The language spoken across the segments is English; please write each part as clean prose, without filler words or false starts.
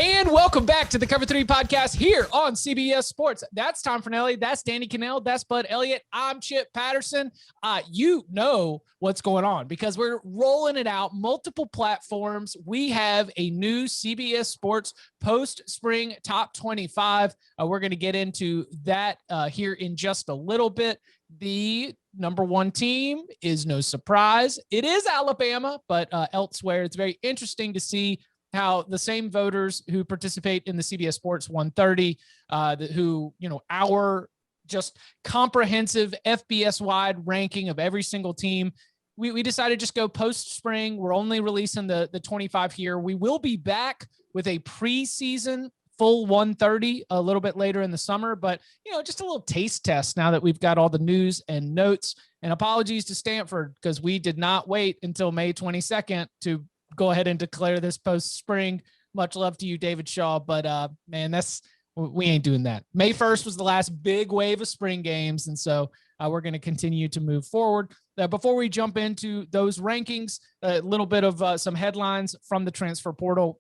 And welcome back to the Cover 3 podcast here on CBS Sports. That's Tom Fornelli. That's Danny Cannell. That's Bud Elliott. I'm Chip Patterson. You know what's going on because we're rolling it out multiple platforms. We have a new CBS Sports post-spring top 25. We're going to get into that here in just a little bit. The number one team is no surprise. It is Alabama, but elsewhere, it's very interesting to see how the same voters who participate in the CBS Sports 130, our just comprehensive FBS-wide ranking of every single team, we decided to just go post-spring. We're only releasing the 25 here. We will be back with a preseason full 130 a little bit later in the summer, but, just a little taste test now that we've got all the news and notes. And apologies to Stanford because we did not wait until May 22nd to go ahead and declare this post-spring. Much love to you, David Shaw, but man, we ain't doing that. May 1st was the last big wave of spring games, and so we're going to continue to move forward. Before we jump into those rankings, a little bit of some headlines from the transfer portal.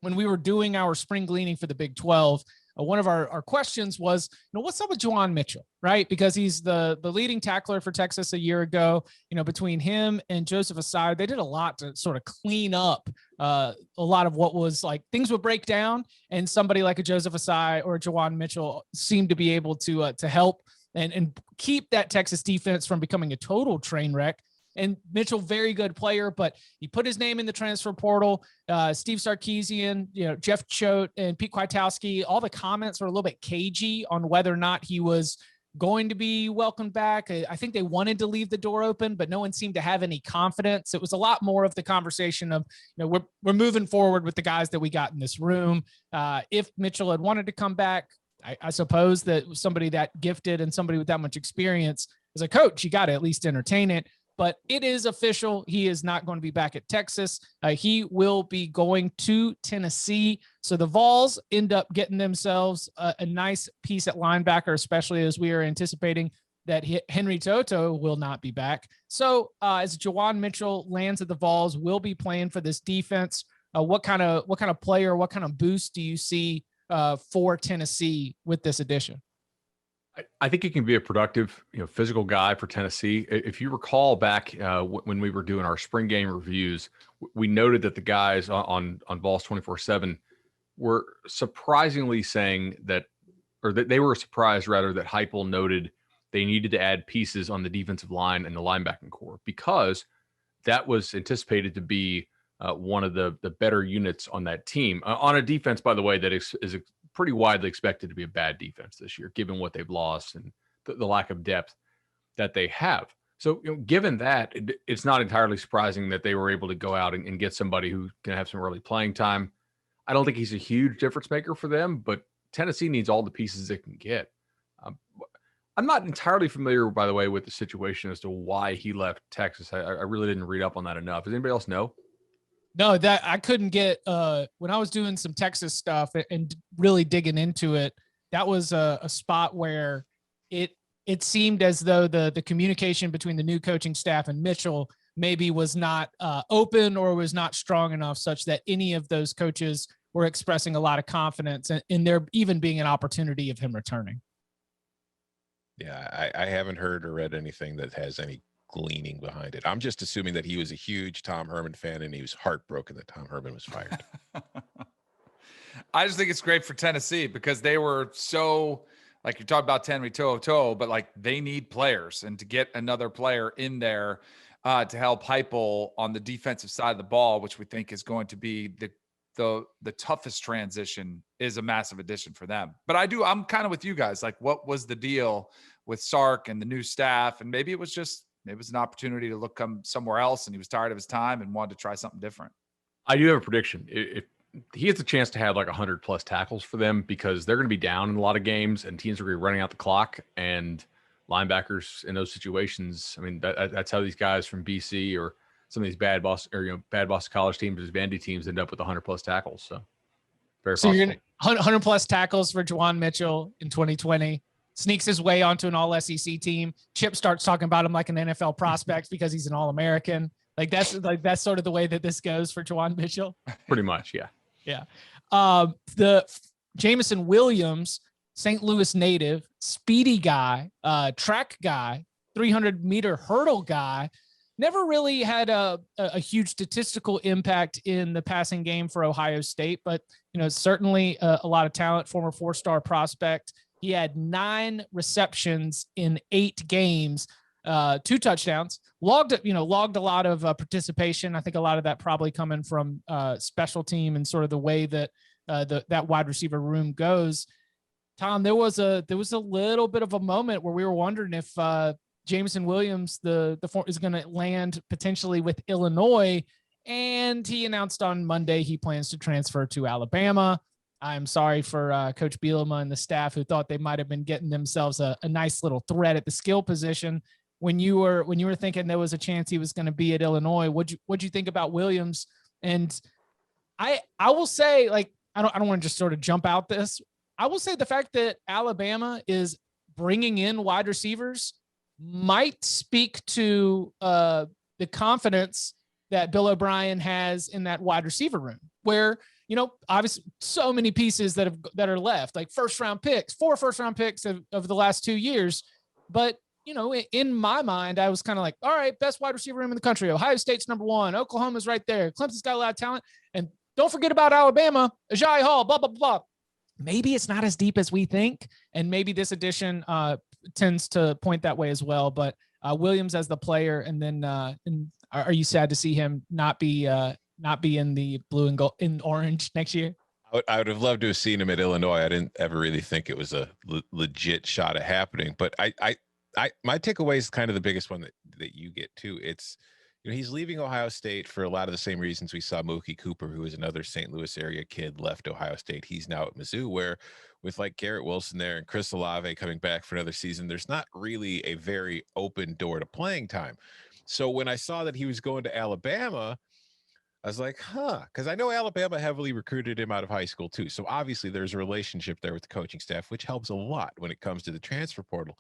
When we were doing our spring gleaning for the Big 12, one of our questions was, what's up with Juwan Mitchell, right? Because he's the leading tackler for Texas a year ago. Between him and Joseph Asai, they did a lot to sort of clean up a lot of what was like things would break down, and somebody like a Joseph Asai or a Juwan Mitchell seemed to be able to help and keep that Texas defense from becoming a total train wreck. And Mitchell, very good player, but he put his name in the transfer portal. Steve Sarkisian, Jeff Choate, and Pete Kwiatkowski, all the comments were a little bit cagey on whether or not he was going to be welcomed back. I think they wanted to leave the door open, but no one seemed to have any confidence. It was a lot more of the conversation of, we're moving forward with the guys that we got in this room. If Mitchell had wanted to come back, I suppose that somebody that gifted and somebody with that much experience as a coach, you got to at least entertain it. But it is official. He is not going to be back at Texas. He will be going to Tennessee. So the Vols end up getting themselves a nice piece at linebacker, especially as we are anticipating that Henry Toto will not be back. So as Juwan Mitchell lands at the Vols, will be playing for this defense. What kind of player, what kind of boost do you see for Tennessee with this addition? I think he can be a productive, physical guy for Tennessee. If you recall back when we were doing our spring game reviews, we noted that the guys on Vols 24/7 were surprisingly saying that they were surprised rather that Heupel noted they needed to add pieces on the defensive line and the linebacking core because that was anticipated to be one of the better units on that team on a defense, by the way, that is pretty widely expected to be a bad defense this year, given what they've lost and the lack of depth that they have. So, given that, it's not entirely surprising that they were able to go out and get somebody who can have some early playing time. I don't think he's a huge difference maker for them, but Tennessee needs all the pieces it can get. I'm not entirely familiar, by the way, with the situation as to why he left Texas. I really didn't read up on that enough. Does anybody else know? No, that I couldn't get when I was doing some Texas stuff and really digging into it. That was a spot where it seemed as though the communication between the new coaching staff and Mitchell maybe was not open or was not strong enough such that any of those coaches were expressing a lot of confidence in there even being an opportunity of him returning. Yeah, I haven't heard or read anything that has any gleaning behind it. I'm just assuming that he was a huge Tom Herman fan and he was heartbroken that Tom Herman was fired. I just think it's great for Tennessee because they were so, like you talked about Henry Toto, but like they need players, and to get another player in there to help Heupel on the defensive side of the ball, which we think is going to be the toughest transition, is a massive addition for them. But I'm kind of with you guys. Like, what was the deal with Sark and the new staff? And maybe it was an opportunity to look somewhere else, and he was tired of his time and wanted to try something different. I do have a prediction. If he gets a chance to have like 100 plus tackles for them, because they're going to be down in a lot of games and teams are going to be running out the clock, and linebackers in those situations. I mean, that's how these guys from BC or some of these bad Boston College teams, these bandy teams, end up with 100 plus tackles. So very possible. You're going to 100 plus tackles for Juwan Mitchell in 2020. Sneaks his way onto an all SEC team. Chip starts talking about him like an NFL prospect because he's an All-American. That's sort of the way that this goes for Juwan Mitchell. Pretty much, yeah. Yeah. The Jameson Williams, St. Louis native, speedy guy, track guy, 300-meter hurdle guy, never really had a huge statistical impact in the passing game for Ohio State, but certainly a lot of talent, former 4-star prospect. He had 9 receptions in 8 games, 2 touchdowns, logged a lot of participation. I think a lot of that probably coming from special team and sort of the way that that wide receiver room goes. Tom, there was a little bit of a moment where we were wondering if Jameson Williams is going to land potentially with Illinois, and he announced on Monday he plans to transfer to Alabama. I'm sorry for Coach Bielema and the staff who thought they might have been getting themselves a nice little threat at the skill position. When you were thinking there was a chance he was going to be at Illinois, what'd you think about Williams? And I will say, like, I don't want to just sort of jump out this. I will say the fact that Alabama is bringing in wide receivers might speak to the confidence that Bill O'Brien has in that wide receiver room, where, obviously so many pieces that are left, like 4 first-round picks of the last 2 years. But, in my mind, I was kind of like, all right, best wide receiver room in the country. Ohio State's number 1. Oklahoma's right there. Clemson's got a lot of talent. And don't forget about Alabama, Agiye Hall, blah, blah, blah. Maybe it's not as deep as we think. And maybe this edition tends to point that way as well. But Williams as the player, and then are you sad to see him not be in the blue and gold and orange next year? I would have loved to have seen him at Illinois. I didn't ever really think it was a legit shot at happening. But my takeaway is kind of the biggest one that you get too. It's, he's leaving Ohio State for a lot of the same reasons we saw Mookie Cooper, who is another St. Louis area kid, left Ohio State. He's now at Mizzou, where with like Garrett Wilson there and Chris Olave coming back for another season, there's not really a very open door to playing time. So when I saw that he was going to Alabama, I was like, because I know Alabama heavily recruited him out of high school too. So obviously there's a relationship there with the coaching staff, which helps a lot when it comes to the transfer portal.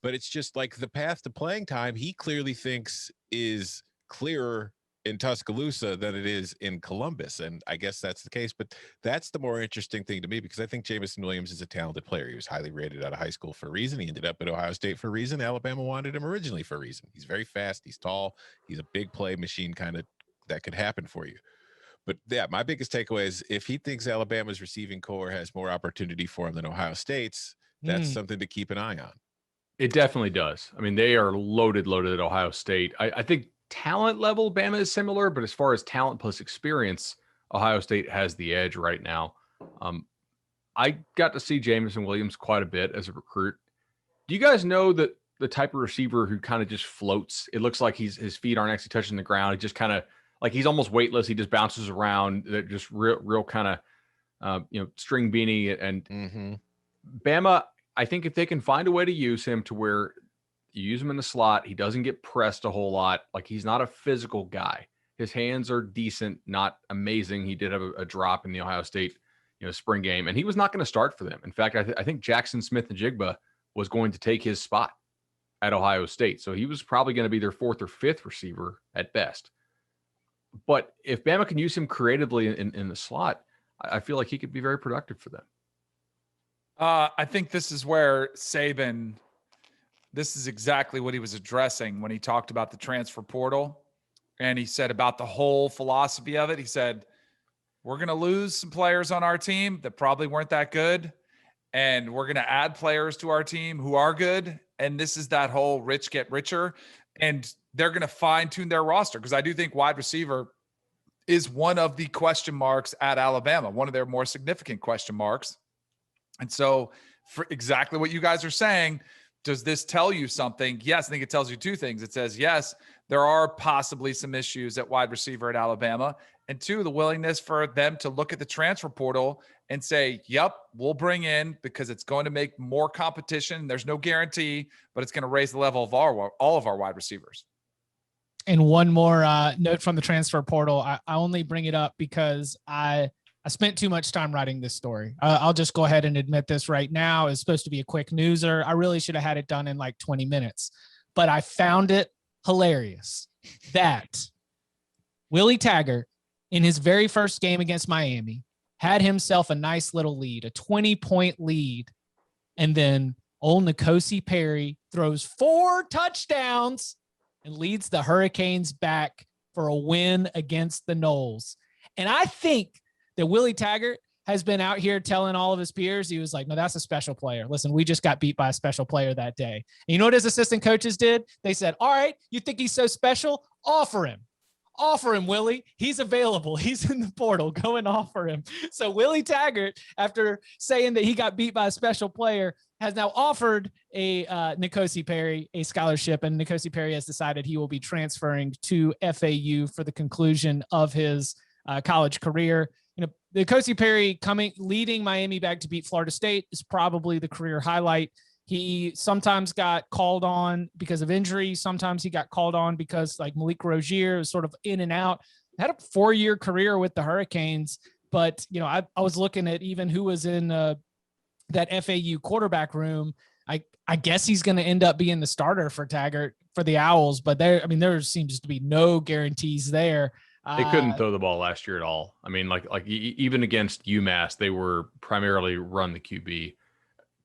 But it's just like the path to playing time, he clearly thinks is clearer in Tuscaloosa than it is in Columbus. And I guess that's the case, but that's the more interesting thing to me, because I think Jameson Williams is a talented player. He was highly rated out of high school for a reason. He ended up at Ohio State for a reason. Alabama wanted him originally for a reason. He's very fast. He's tall. He's a big play machine, kind of that could happen for you. But yeah, my biggest takeaway is if he thinks Alabama's receiving core has more opportunity for him than Ohio State's, that's something to keep an eye on. It definitely does. I mean, they are loaded at Ohio State. I think talent level, Bama is similar, but as far as talent plus experience, Ohio State has the edge right now. I got to see Jameson Williams quite a bit as a recruit. Do you guys know that the type of receiver who kind of just floats? It looks like his feet aren't actually touching the ground. He just kind of like he's almost weightless. He just bounces around. They're just real kind of string beanie. And Bama, I think if they can find a way to use him to where you use him in the slot, he doesn't get pressed a whole lot. Like, he's not a physical guy. His hands are decent, not amazing. He did have a drop in the Ohio State, spring game, and he was not going to start for them. In fact, I think Jackson Smith-Njigba was going to take his spot at Ohio State. So he was probably going to be their 4th or 5th receiver at best. But if Bama can use him creatively in the slot, I feel like he could be very productive for them. I think this is where Saban, this is exactly what he was addressing when he talked about the transfer portal. And he said about the whole philosophy of it, he said, we're going to lose some players on our team that probably weren't that good. And we're going to add players to our team who are good. And this is that whole rich get richer. And they're going to fine tune their roster. Because I do think wide receiver is one of the question marks at Alabama, one of their more significant question marks. And so for exactly what you guys are saying, does this tell you something? Yes, I think it tells you 2 things. It says, yes, there are possibly some issues at wide receiver at Alabama. And 2, the willingness for them to look at the transfer portal and say, yep, we'll bring in, because it's going to make more competition. There's no guarantee, but it's going to raise the level of all of our wide receivers. And one more note from the transfer portal. I only bring it up because I spent too much time writing this story. I'll just go ahead and admit this right now. It's supposed to be a quick newser. I really should have had it done in like 20 minutes, but I found it hilarious that Willie Taggart, in his very first game against Miami, had himself a nice little lead, a 20-point lead. And then old N'Kosi Perry throws 4 touchdowns and leads the Hurricanes back for a win against the Noles. And I think that Willie Taggart has been out here telling all of his peers, he was like, no, that's a special player. Listen, we just got beat by a special player that day. And you know what his assistant coaches did? They said, all right, you think he's so special? Offer him. Offer him, Willie. He's available. He's in the portal. Go and offer him. So Willie Taggart, after saying that he got beat by a special player, has now offered a N'Kosi Perry a scholarship, and N'Kosi Perry has decided he will be transferring to FAU for the conclusion of his college career. You know, N'Kosi Perry leading Miami back to beat Florida State is probably the career highlight. He sometimes got called on because of injury. Sometimes he got called on because like Malik Rozier was sort of in and out. Had a 4-year career with the Hurricanes, but you know, I was looking at even who was in that FAU quarterback room. I guess he's going to end up being the starter for Taggart for the Owls, but there seems to be no guarantees there. They couldn't throw the ball last year at all. I mean, like even against UMass, they were primarily run the QB.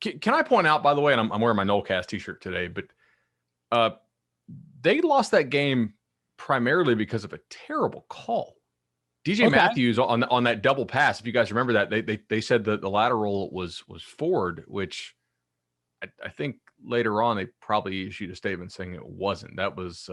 Can I point out, by the way, and I'm wearing my Nolecast t-shirt today, but they lost that game primarily because of a terrible call. DJ Matthews on that double pass, if you guys remember that, they said that the lateral was forward, which I think later on they probably issued a statement saying it wasn't. That was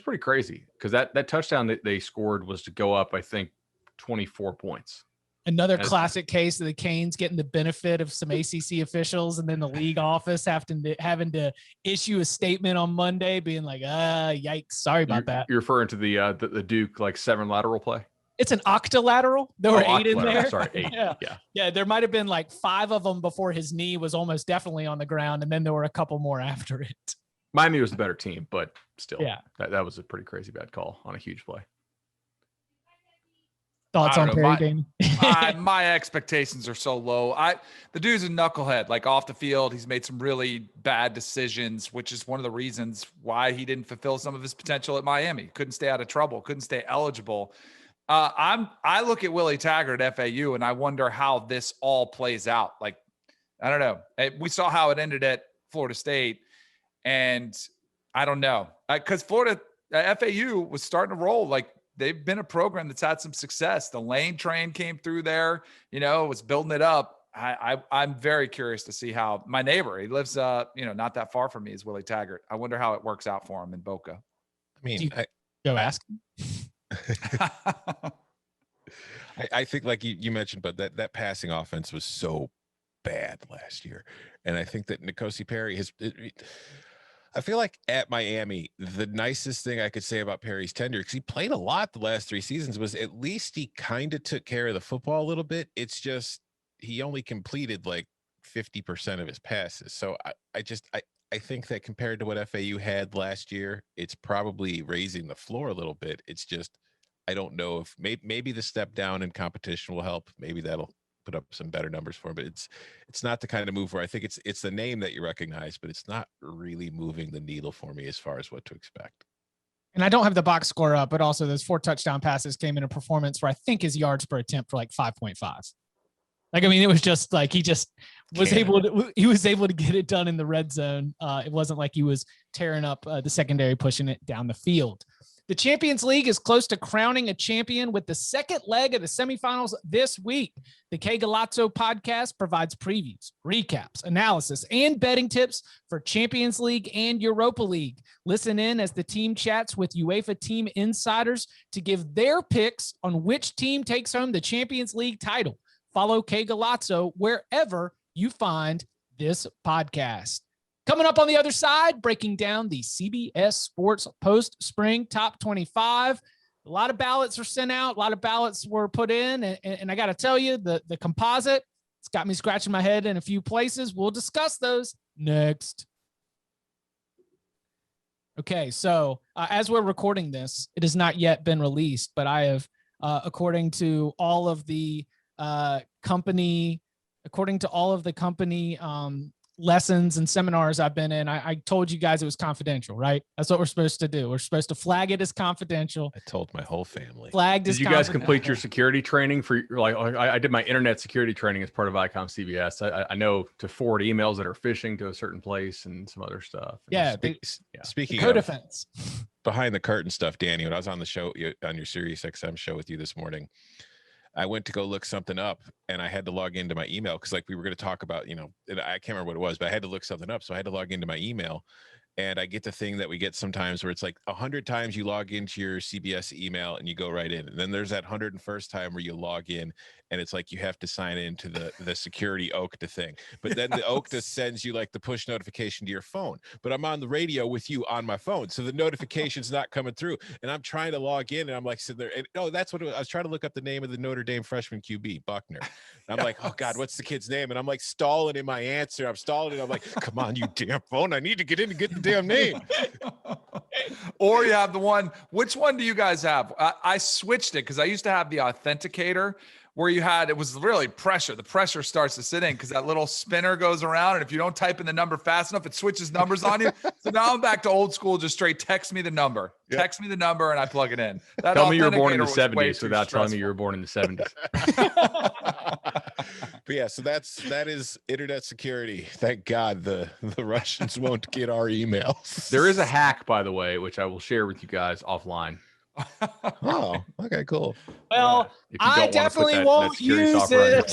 pretty crazy because that touchdown that they scored was to go up, I think, 24 points. Another classic case of the Canes getting the benefit of some ACC officials, and then the league office having to issue a statement on Monday being like, yikes, sorry about that. You're referring to the Duke like 7 lateral play? It's an octolateral. There were 8 in there. Sorry, 8. Yeah. There might have been like 5 of them before his knee was almost definitely on the ground, and then there were a couple more after it. Miami was the better team, but still, yeah, that was a pretty crazy bad call on a huge play. Thoughts on Perry, Damon? My expectations are so low. The dude's a knucklehead, like off the field. He's made some really bad decisions, which is one of the reasons why he didn't fulfill some of his potential at Miami. Couldn't stay out of trouble, couldn't stay eligible. I look at Willie Taggart at FAU and I wonder how this all plays out. Like, I don't know. We saw how it ended at Florida State, and I don't know. Because FAU was starting to roll. Like, they've been a program that's had some success. The Lane train came through there, was building it up. I'm very curious to see how my neighbor, he lives, not that far from me, is Willie Taggart. I wonder how it works out for him in Boca. I mean, go ask. I think, like you mentioned, but that passing offense was so bad last year. And I think that N'Kosi Perry I feel like at Miami, the nicest thing I could say about Perry's tenure, because he played a lot the last 3 seasons, was at least he kind of took care of the football a little bit. It's just he only completed like 50% of his passes. So I think that compared to what FAU had last year, it's probably raising the floor a little bit. It's just I don't know if maybe the step down in competition will help. Maybe that'll put up some better numbers for him, but it's not the kind of move where I think it's the name that you recognize, but it's not really moving the needle for me as far as what to expect. And I don't have the box score up, but also those 4 touchdown passes came in a performance where I think his yards per attempt for like 5.5. Like, I mean, it was just like he was able to get it done in the red zone. It wasn't like he was tearing up the secondary, pushing it down the field. The Champions League is close to crowning a champion with the second leg of the semifinals this week. The K Galazzo podcast provides previews, recaps, analysis, and betting tips for Champions League and Europa League. Listen in as the team chats with UEFA team insiders to give their picks on which team takes home the Champions League title. Follow K Galazzo wherever you find this podcast. Coming up on the other side, breaking down the CBS Sports post-spring top 25. A lot of ballots were sent out. A lot of ballots were put in. And I got to tell you, the composite, it's got me scratching my head in a few places. We'll discuss those next. Okay, so as we're recording this, it has not yet been released, but I have, according to all of the company lessons and seminars I've been in, I told you guys it was confidential, right? That's what we're supposed to do. We're supposed to flag it as confidential. I told my whole family. Flagged as Did you guys complete your security training for I did my internet security training as part of ICOM CBS. I know to forward emails that are phishing to a certain place and some other stuff. Yeah. Speaking code of defense. behind the curtain stuff, Danny, when I was on the show, on your Sirius XM show with you this morning, I went to go look something up and I had to log into my email because like we were going to talk about, and I can't remember what it was, but I had to look something up. So I had to log into my email, and I get the thing that we get sometimes where it's like 100 times you log into your CBS email and you go right in. And then there's that 101st time where you log in and it's like you have to sign into the security Okta thing. But then the Okta sends you like the push notification to your phone. But I'm on the radio with you on my phone, so the notification's not coming through. And I'm trying to log in, and I'm like sitting there. And, that's what it was. I was trying to look up the name of the Notre Dame freshman QB, Buckner. And I'm like, oh God, what's the kid's name? And I'm like stalling in my answer. I'm stalling, and I'm like, come on, you damn phone! I need to get in and get the damn name. Or you have the one. Which one do you guys have? I switched it because I used to have the authenticator, where it was really pressure. The pressure starts to sit in because that little spinner goes around. And if you don't type in the number fast enough, it switches numbers on you. So now I'm back to old school, just straight text me the number. Yep. Text me the number and I plug it in. Tell me you were born in the 70s without telling me you were born in the 70s. But yeah, so that is internet security. Thank God the Russians won't get our emails. There is a hack, by the way, which I will share with you guys offline. Oh, okay, cool. Well, I definitely won't use it.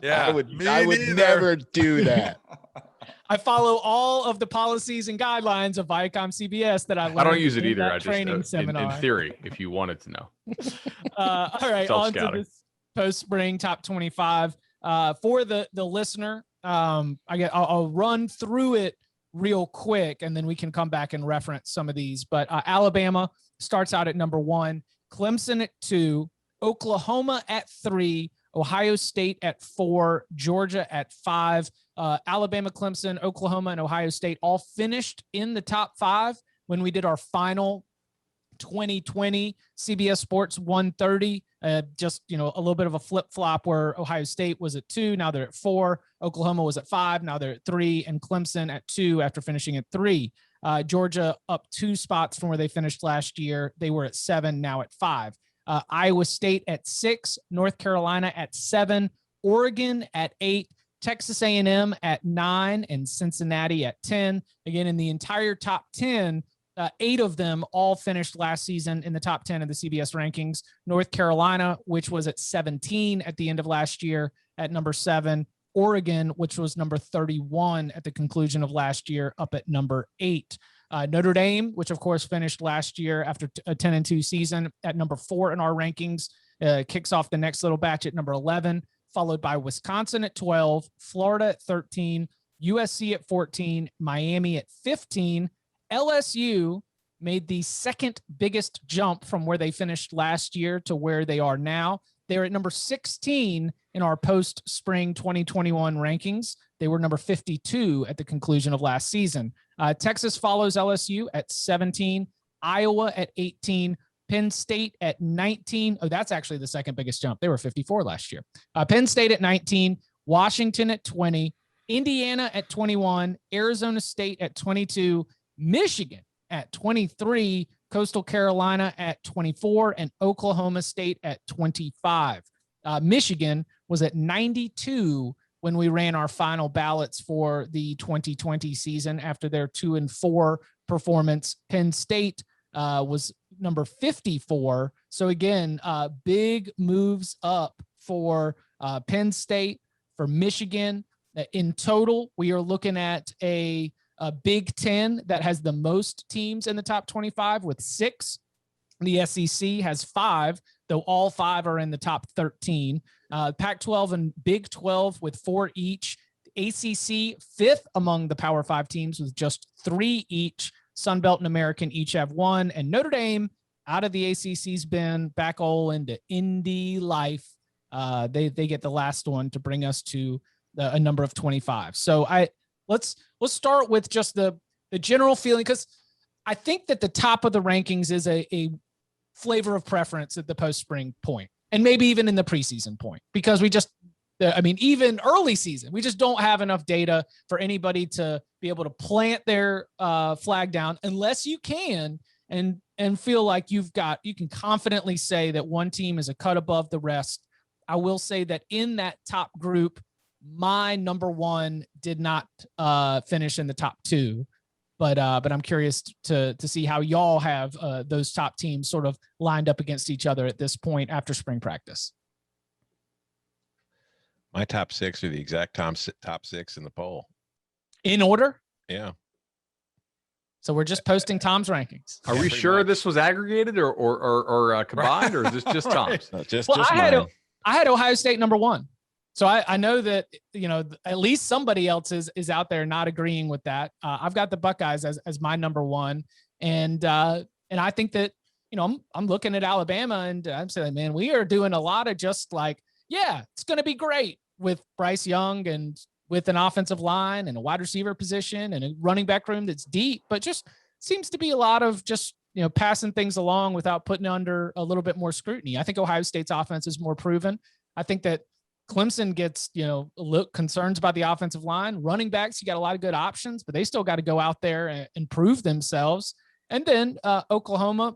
Yeah, I would never do that. I follow all of the policies and guidelines of Viacom CBS that I learned. I don't use it either. I training just seminar. In theory, if you wanted to know. All right, on to this post-spring top 25. For the listener, I'll run through it real quick, and then we can come back and reference some of these. But Alabama starts out at number 1, Clemson at 2, Oklahoma at 3, Ohio State at 4, Georgia at 5. Alabama, Clemson, Oklahoma, and Ohio State all finished in the top 5 when we did our final 2020 CBS Sports 130. Just, a little bit of a flip-flop where Ohio State was at 2, now they're at 4. Oklahoma was at 5, now they're at 3, and Clemson at 2 after finishing at 3. Georgia up 2 spots from where they finished last year. They were at 7, now at 5. Iowa State at 6, North Carolina at 7, Oregon at 8, Texas A&M at 9, and Cincinnati at 10. Again, in the entire top 10, 8 of them all finished last season in the top 10 of the CBS rankings. North Carolina, which was at 17 at the end of last year, at number 7. Oregon, which was number 31 at the conclusion of last year, up at number 8. Notre Dame, which of course finished last year after a 10-2 season, at number 4 in our rankings, kicks off the next little batch at number 11, followed by Wisconsin at 12, Florida at 13, USC at 14, Miami at 15. LSU made the second biggest jump from where they finished last year to where they are now. They're at number 16 in our post-spring 2021 rankings. They were number 52 at the conclusion of last season. Texas follows LSU at 17, Iowa at 18, Penn State at 19. Oh, that's actually the second biggest jump. They were 54 last year. Penn State at 19, Washington at 20, Indiana at 21, Arizona State at 22, Michigan at 23, Coastal Carolina at 24, and Oklahoma State at 25. Michigan was at 92 when we ran our final ballots for the 2020 season after their 2-4 performance. Penn State was number 54. So again, big moves up for Penn State, for Michigan. In total, we are looking at a Big Ten that has the most teams in the top 25 with 6. The SEC has 5, though all 5 are in the top 13. Pac-12 and Big 12 with 4 each. ACC 5th among the Power 5 teams with just 3 each. Sun Belt and American each have 1. And Notre Dame, out of the ACC's bin, back all into Indy life. They get the last one to bring us to a number of 25. So let's start with just the general feeling, because I think that the top of the rankings is a flavor of preference at the post-spring point, and maybe even in the preseason point, because we just I mean, even early season, we just don't have enough data for anybody to be able to plant their flag down unless you can and feel like you can confidently say that one team is a cut above the rest. I will say that in that top group, my number one did not finish in the top two, but I'm curious to see how y'all have those top teams sort of lined up against each other at this point after spring practice. My top six are the exact top six in the poll. In order? Yeah. So we're just posting Tom's rankings. Are we sure this was aggregated or combined, or is this just Tom's? Just I had Ohio State number one. So I know that, at least somebody else is out there not agreeing with that. I've got the Buckeyes as my number one. And I think that, I'm looking at Alabama and I'm saying, man, we are doing a lot of just like, yeah, it's going to be great with Bryce Young and with an offensive line and a wide receiver position and a running back room that's deep, but just seems to be a lot of just, passing things along without putting under a little bit more scrutiny. I think Ohio State's offense is more proven. I think that Clemson gets, concerns about the offensive line. Running backs, you got a lot of good options, but they still got to go out there and prove themselves. And then Oklahoma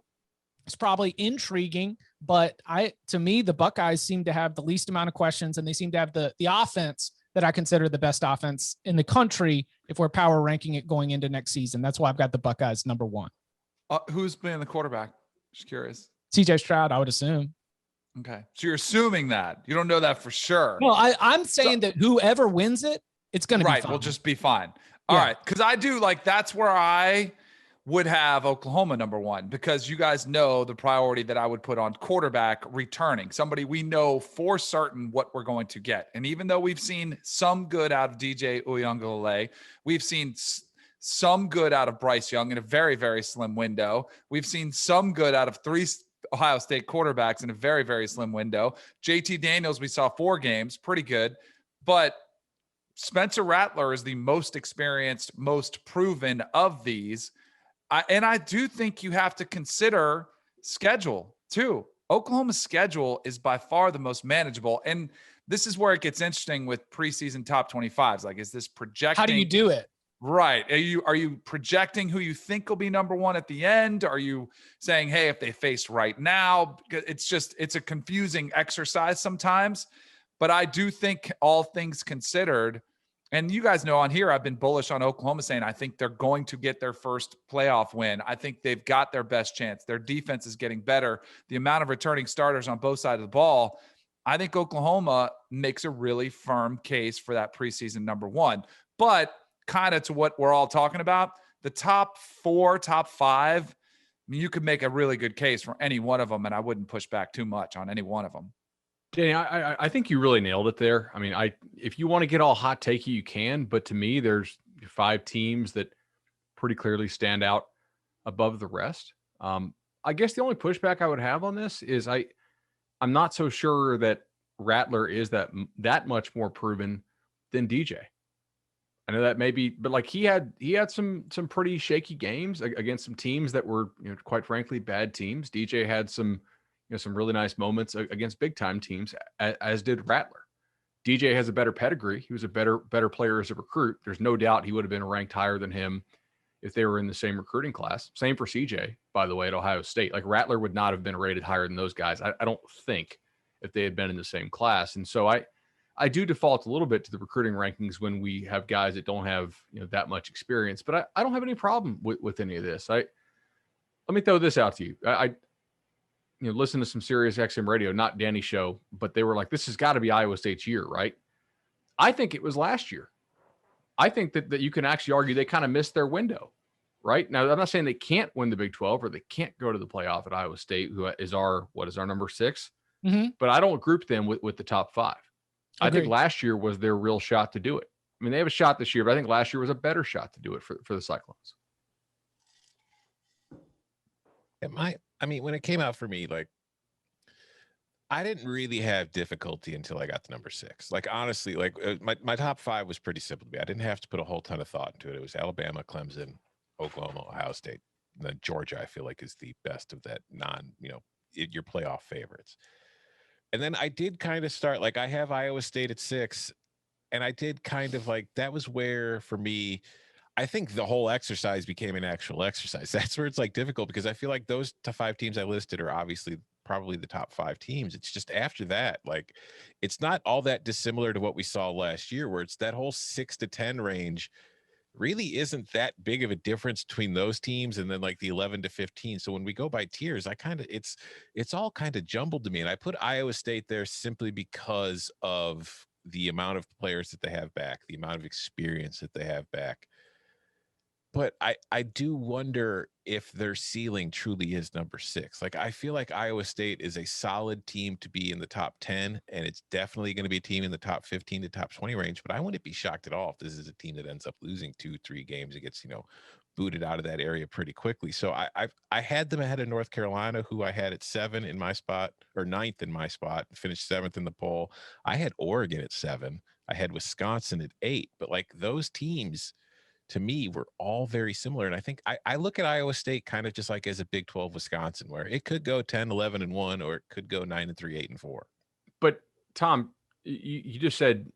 is probably intriguing, but to me, the Buckeyes seem to have the least amount of questions, and they seem to have the offense that I consider the best offense in the country if we're power ranking it going into next season. That's why I've got the Buckeyes number one. Who's playing the quarterback? Just curious. CJ Stroud, I would assume. Okay. So you're assuming that. You don't know that for sure. No, I'm saying that whoever wins it, it's going to be fine. We'll just be fine. All right. Because I do that's where I would have Oklahoma number one, because you guys know the priority that I would put on quarterback returning, somebody we know for certain what we're going to get. And even though we've seen some good out of DJ Uiagalelei, we've seen some good out of Bryce Young in a very, very slim window. We've seen some good out of three Ohio State quarterbacks in a very, very slim window. JT Daniels, we saw 4 games, pretty good, but Spencer Rattler is the most experienced, most proven of these. And I do think you have to consider schedule too. Oklahoma's schedule is by far the most manageable. And this is where it gets interesting with preseason top 25s. Like, is this projecting? How do you do it? Right. Are you projecting who you think will be number one at the end? Are you saying, hey, if they face right now? It's a confusing exercise sometimes. But I do think, all things considered, and you guys know on here, I've been bullish on Oklahoma, saying I think they're going to get their first playoff win. I think they've got their best chance. Their defense is getting better. The amount of returning starters on both sides of the ball, I think Oklahoma makes a really firm case for that preseason number one. But kind of to what we're all talking about, the top 4, top 5, I mean, you could make a really good case for any one of them, and I wouldn't push back too much on any one of them. Danny, I think you really nailed it there. I mean, if you want to get all hot takey, you can, but to me, there's 5 teams that pretty clearly stand out above the rest. I guess the only pushback I would have on this is I'm not so sure that Rattler is that much more proven than DJ. I know that maybe, but like he had some pretty shaky games against some teams that were, quite frankly, bad teams. DJ had some really nice moments against big time teams, as did Rattler. DJ has a better pedigree. He was a better player as a recruit. There's no doubt he would have been ranked higher than him if they were in the same recruiting class. Same for CJ, by the way, at Ohio State. Like, Rattler would not have been rated higher than those guys, I don't think, if they had been in the same class. And so I do default a little bit to the recruiting rankings when we have guys that don't have that much experience. But I don't have any problem with any of this. Let me throw this out to you. I listen to some Sirius XM radio, not Danny's show, but they were like, this has got to be Iowa State's year, right? I think it was last year. I think that you can actually argue they kind of missed their window, right? Now, I'm not saying they can't win the Big 12 or they can't go to the playoff at Iowa State, who is our number 6? Mm-hmm. But I don't group them with the top 5. Agreed. I think last year was their real shot to do it. I mean, they have a shot this year, but I think last year was a better shot to do it for the Cyclones. When it came out for me, like, I didn't really have difficulty until I got to number 6. Like, honestly, like my top 5 was pretty simple to me. I didn't have to put a whole ton of thought into it. It was Alabama, Clemson, Oklahoma, Ohio State, and then Georgia. I feel like is the best of that your playoff favorites. And then I did kind of start, like I have Iowa State at 6, and I did kind of like, that was where for me, I think the whole exercise became an actual exercise. That's where it's like difficult, because I feel like those 5 teams I listed are obviously probably the top 5 teams. It's just after that, like it's not all that dissimilar to what we saw last year, where it's that whole 6 to 10 range really isn't that big of a difference between those teams and then like the 11 to 15. So when we go by tiers, I kind of, it's all kind of jumbled to me. And I put Iowa State there simply because of the amount of players that they have back, the amount of experience that they have back. But I do wonder if their ceiling truly is number 6. Like, I feel like Iowa State is a solid team to be in the top 10, and it's definitely going to be a team in the top 15 to top 20 range. But I wouldn't be shocked at all if this is a team that ends up losing 2-3 games and gets, booted out of that area pretty quickly. So I had them ahead of North Carolina, who I had at 7 in my spot, or 9th in my spot, finished 7th in the poll. I had Oregon at 7. I had Wisconsin at 8. But like, those teams, to me, were all very similar. And I think I look at Iowa State kind of just like as a Big 12 Wisconsin, where it could go 10-11-1, or it could go 9-3, 8-4. But Tom, you just said,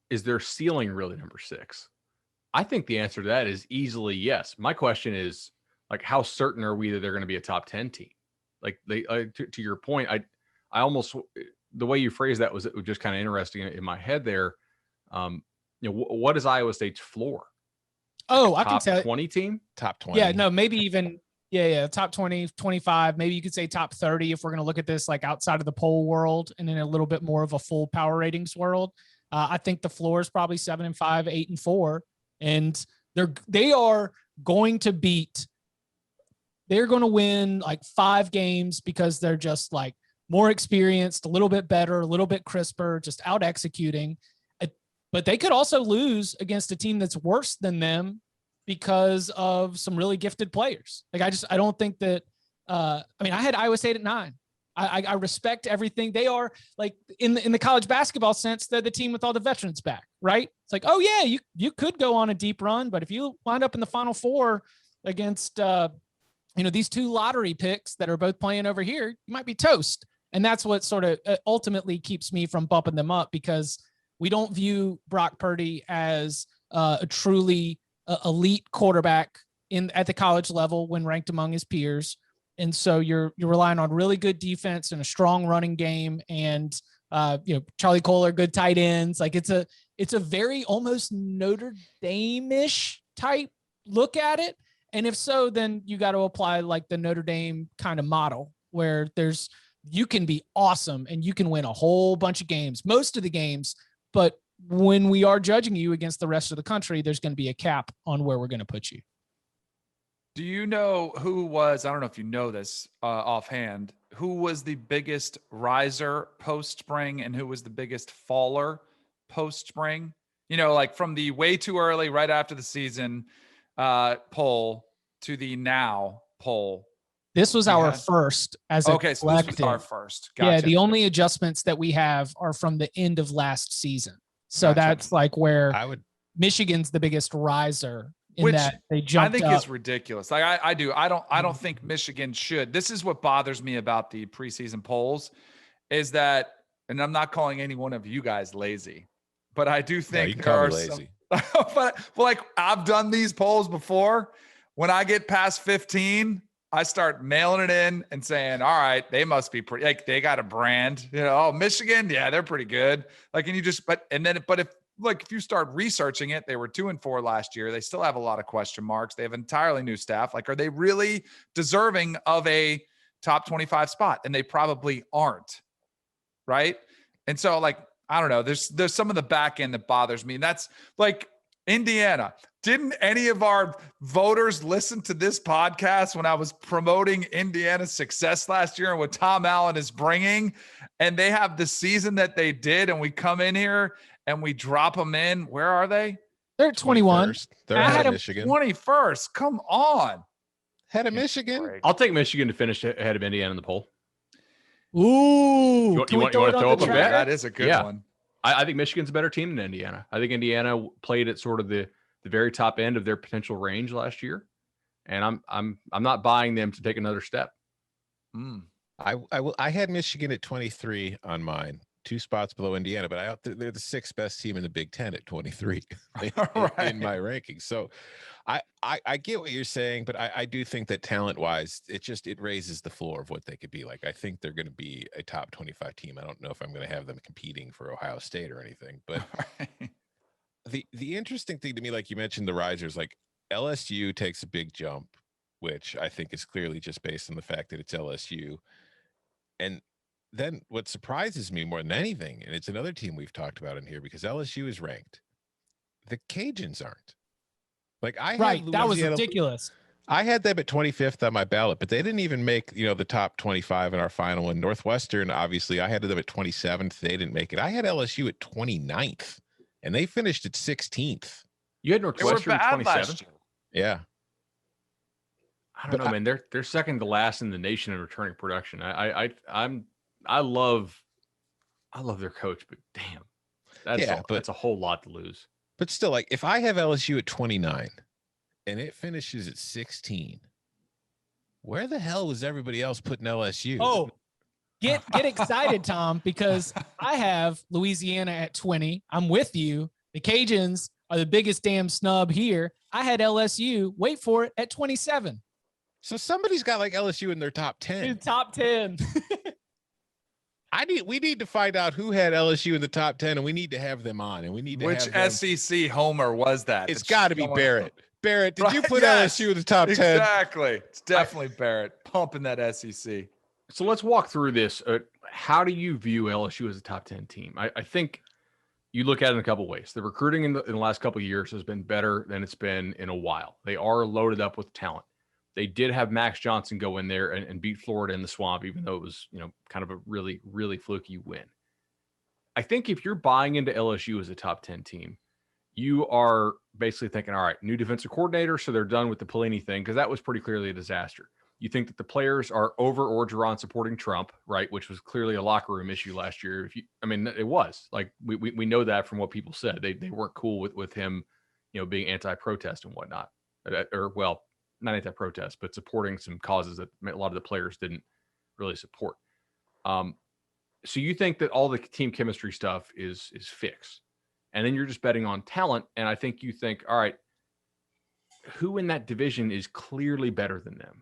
is their ceiling really number 6? I think the answer to that is easily yes. My question is, like, how certain are we that they're going to be a top 10 team? Like, to your point, I almost, the way you phrased that was just kind of interesting in my head there. What is Iowa State's floor? Oh, like I can tell. 20 team? Top 20. Yeah, no, maybe even, top 20, 25. Maybe you could say top 30 if we're going to look at this like outside of the poll world and in a little bit more of a full power ratings world. I think the floor is probably 7-5, 8-4, and they are going to beat. They're going to win like 5 games because they're just like more experienced, a little bit better, a little bit crisper, just out executing. But they could also lose against a team that's worse than them because of some really gifted players. Like, I don't think that, I had Iowa State at 9. I respect everything. They are, like, in the college basketball sense, they're the team with all the veterans back, right? It's like, oh yeah, you could go on a deep run, but if you wind up in the Final Four against, these 2 lottery picks that are both playing over here, you might be toast. And that's what sort of ultimately keeps me from bumping them up, because we don't view Brock Purdy as a truly elite quarterback at the college level when ranked among his peers. And so you're relying on really good defense and a strong running game, and Charlie Kohler, good tight ends. Like, it's a very almost Notre Dame-ish type look at it. And if so, then you got to apply like the Notre Dame kind of model, where you can be awesome and you can win a whole bunch of games, most of the games. But when we are judging you against the rest of the country, there's going to be a cap on where we're going to put you. Do you know who was, I don't know if you know this offhand, who was the biggest riser post-spring and who was the biggest faller post-spring? Like from the way too early, right after the season poll to the now poll. This was our first as a collective. So this was our first. Gotcha. Yeah, the only adjustments that we have are from the end of last season. So that's like where Michigan's the biggest riser in that they jumped I think up. Is ridiculous. Like I don't think Michigan should. This is what bothers me about the preseason polls is that, and I'm not calling any one of you guys lazy, but I do think there are lazy. But like, I've done these polls before. When I get past 15, I start mailing it in and saying, all right, they must be pretty, like, they got a brand, Michigan. Yeah, they're pretty good. Like, and you just, but if you start researching it, they were 2-4 last year. They still have a lot of question marks. They have entirely new staff. Like, are they really deserving of a top 25 spot? And they probably aren't. Right. And so, like, I don't know, there's some of the back end that bothers me. And that's like Indiana. Didn't any of our voters listen to this podcast when I was promoting Indiana's success last year and what Tom Allen is bringing? And they have the season that they did, and we come in here and we drop them in. Where are they? They're 21. They're ahead of Michigan. 21st. Come on. Ahead of Michigan. I'll take Michigan to finish ahead of Indiana in the poll. Ooh. You want to throw up a bet? That is a good one. I think Michigan's a better team than Indiana. I think Indiana played at sort of the very top end of their potential range last year, and I'm not buying them to take another step. I had Michigan at 23 on mine, 2 spots below Indiana, but they're the 6th best team in the Big Ten at 23 in my rankings. So I get what you're saying, but I do think that talent-wise, it raises the floor of what they could be. Like, I think they're going to be a top 25 team. I don't know if I'm going to have them competing for Ohio State or anything, but the interesting thing to me, like you mentioned, the risers, like LSU takes a big jump, which I think is clearly just based on the fact that it's LSU. And then what surprises me more than anything, and it's another team we've talked about in here because LSU is ranked, the Cajuns aren't. Like that was ridiculous. I had them at 25th on my ballot, but they didn't even make, the top 25 in our final. And Northwestern, obviously, I had them at 27th. They didn't make it. I had LSU at 29th, and they finished at 16th. You had Northwestern 27th? Yeah. I don't know, man. They're second to last in the nation in returning production. I love their coach, but damn, that's a whole lot to lose. But still, like, if I have LSU at 29 and it finishes at 16, where the hell was everybody else putting LSU? Oh, get excited, Tom, because I have Louisiana at 20. I'm with you. The Cajuns are the biggest damn snub here. I had LSU, wait for it, at 27. So somebody's got like LSU in their top 10. In top 10. We need to find out who had LSU in the top 10, and we need to have them on. And we need to Which SEC homer was that? It's got to be Barrett. Barrett, did you put LSU in the top 10? Exactly. It's definitely Barrett pumping that SEC. So let's walk through this. How do you view LSU as a top 10 team? I think you look at it in a couple of ways. The recruiting in the last couple of years has been better than it's been in a while. They are loaded up with talent. They did have Max Johnson go in there and beat Florida in the Swamp, even though it was, kind of a really, really fluky win. I think if you're buying into LSU as a top 10 team, you are basically thinking, all right, new defensive coordinator, so they're done with the Pelini thing, because that was pretty clearly a disaster. You think that the players are over Orgeron supporting Trump, right, which was clearly a locker room issue last year. It was. Like, we know that from what people said. They weren't cool with him, being anti-protest and whatnot. Not anti-protest, but supporting some causes that a lot of the players didn't really support. So you think that all the team chemistry stuff is fixed, and then you're just betting on talent. And I think you think, all right, who in that division is clearly better than them?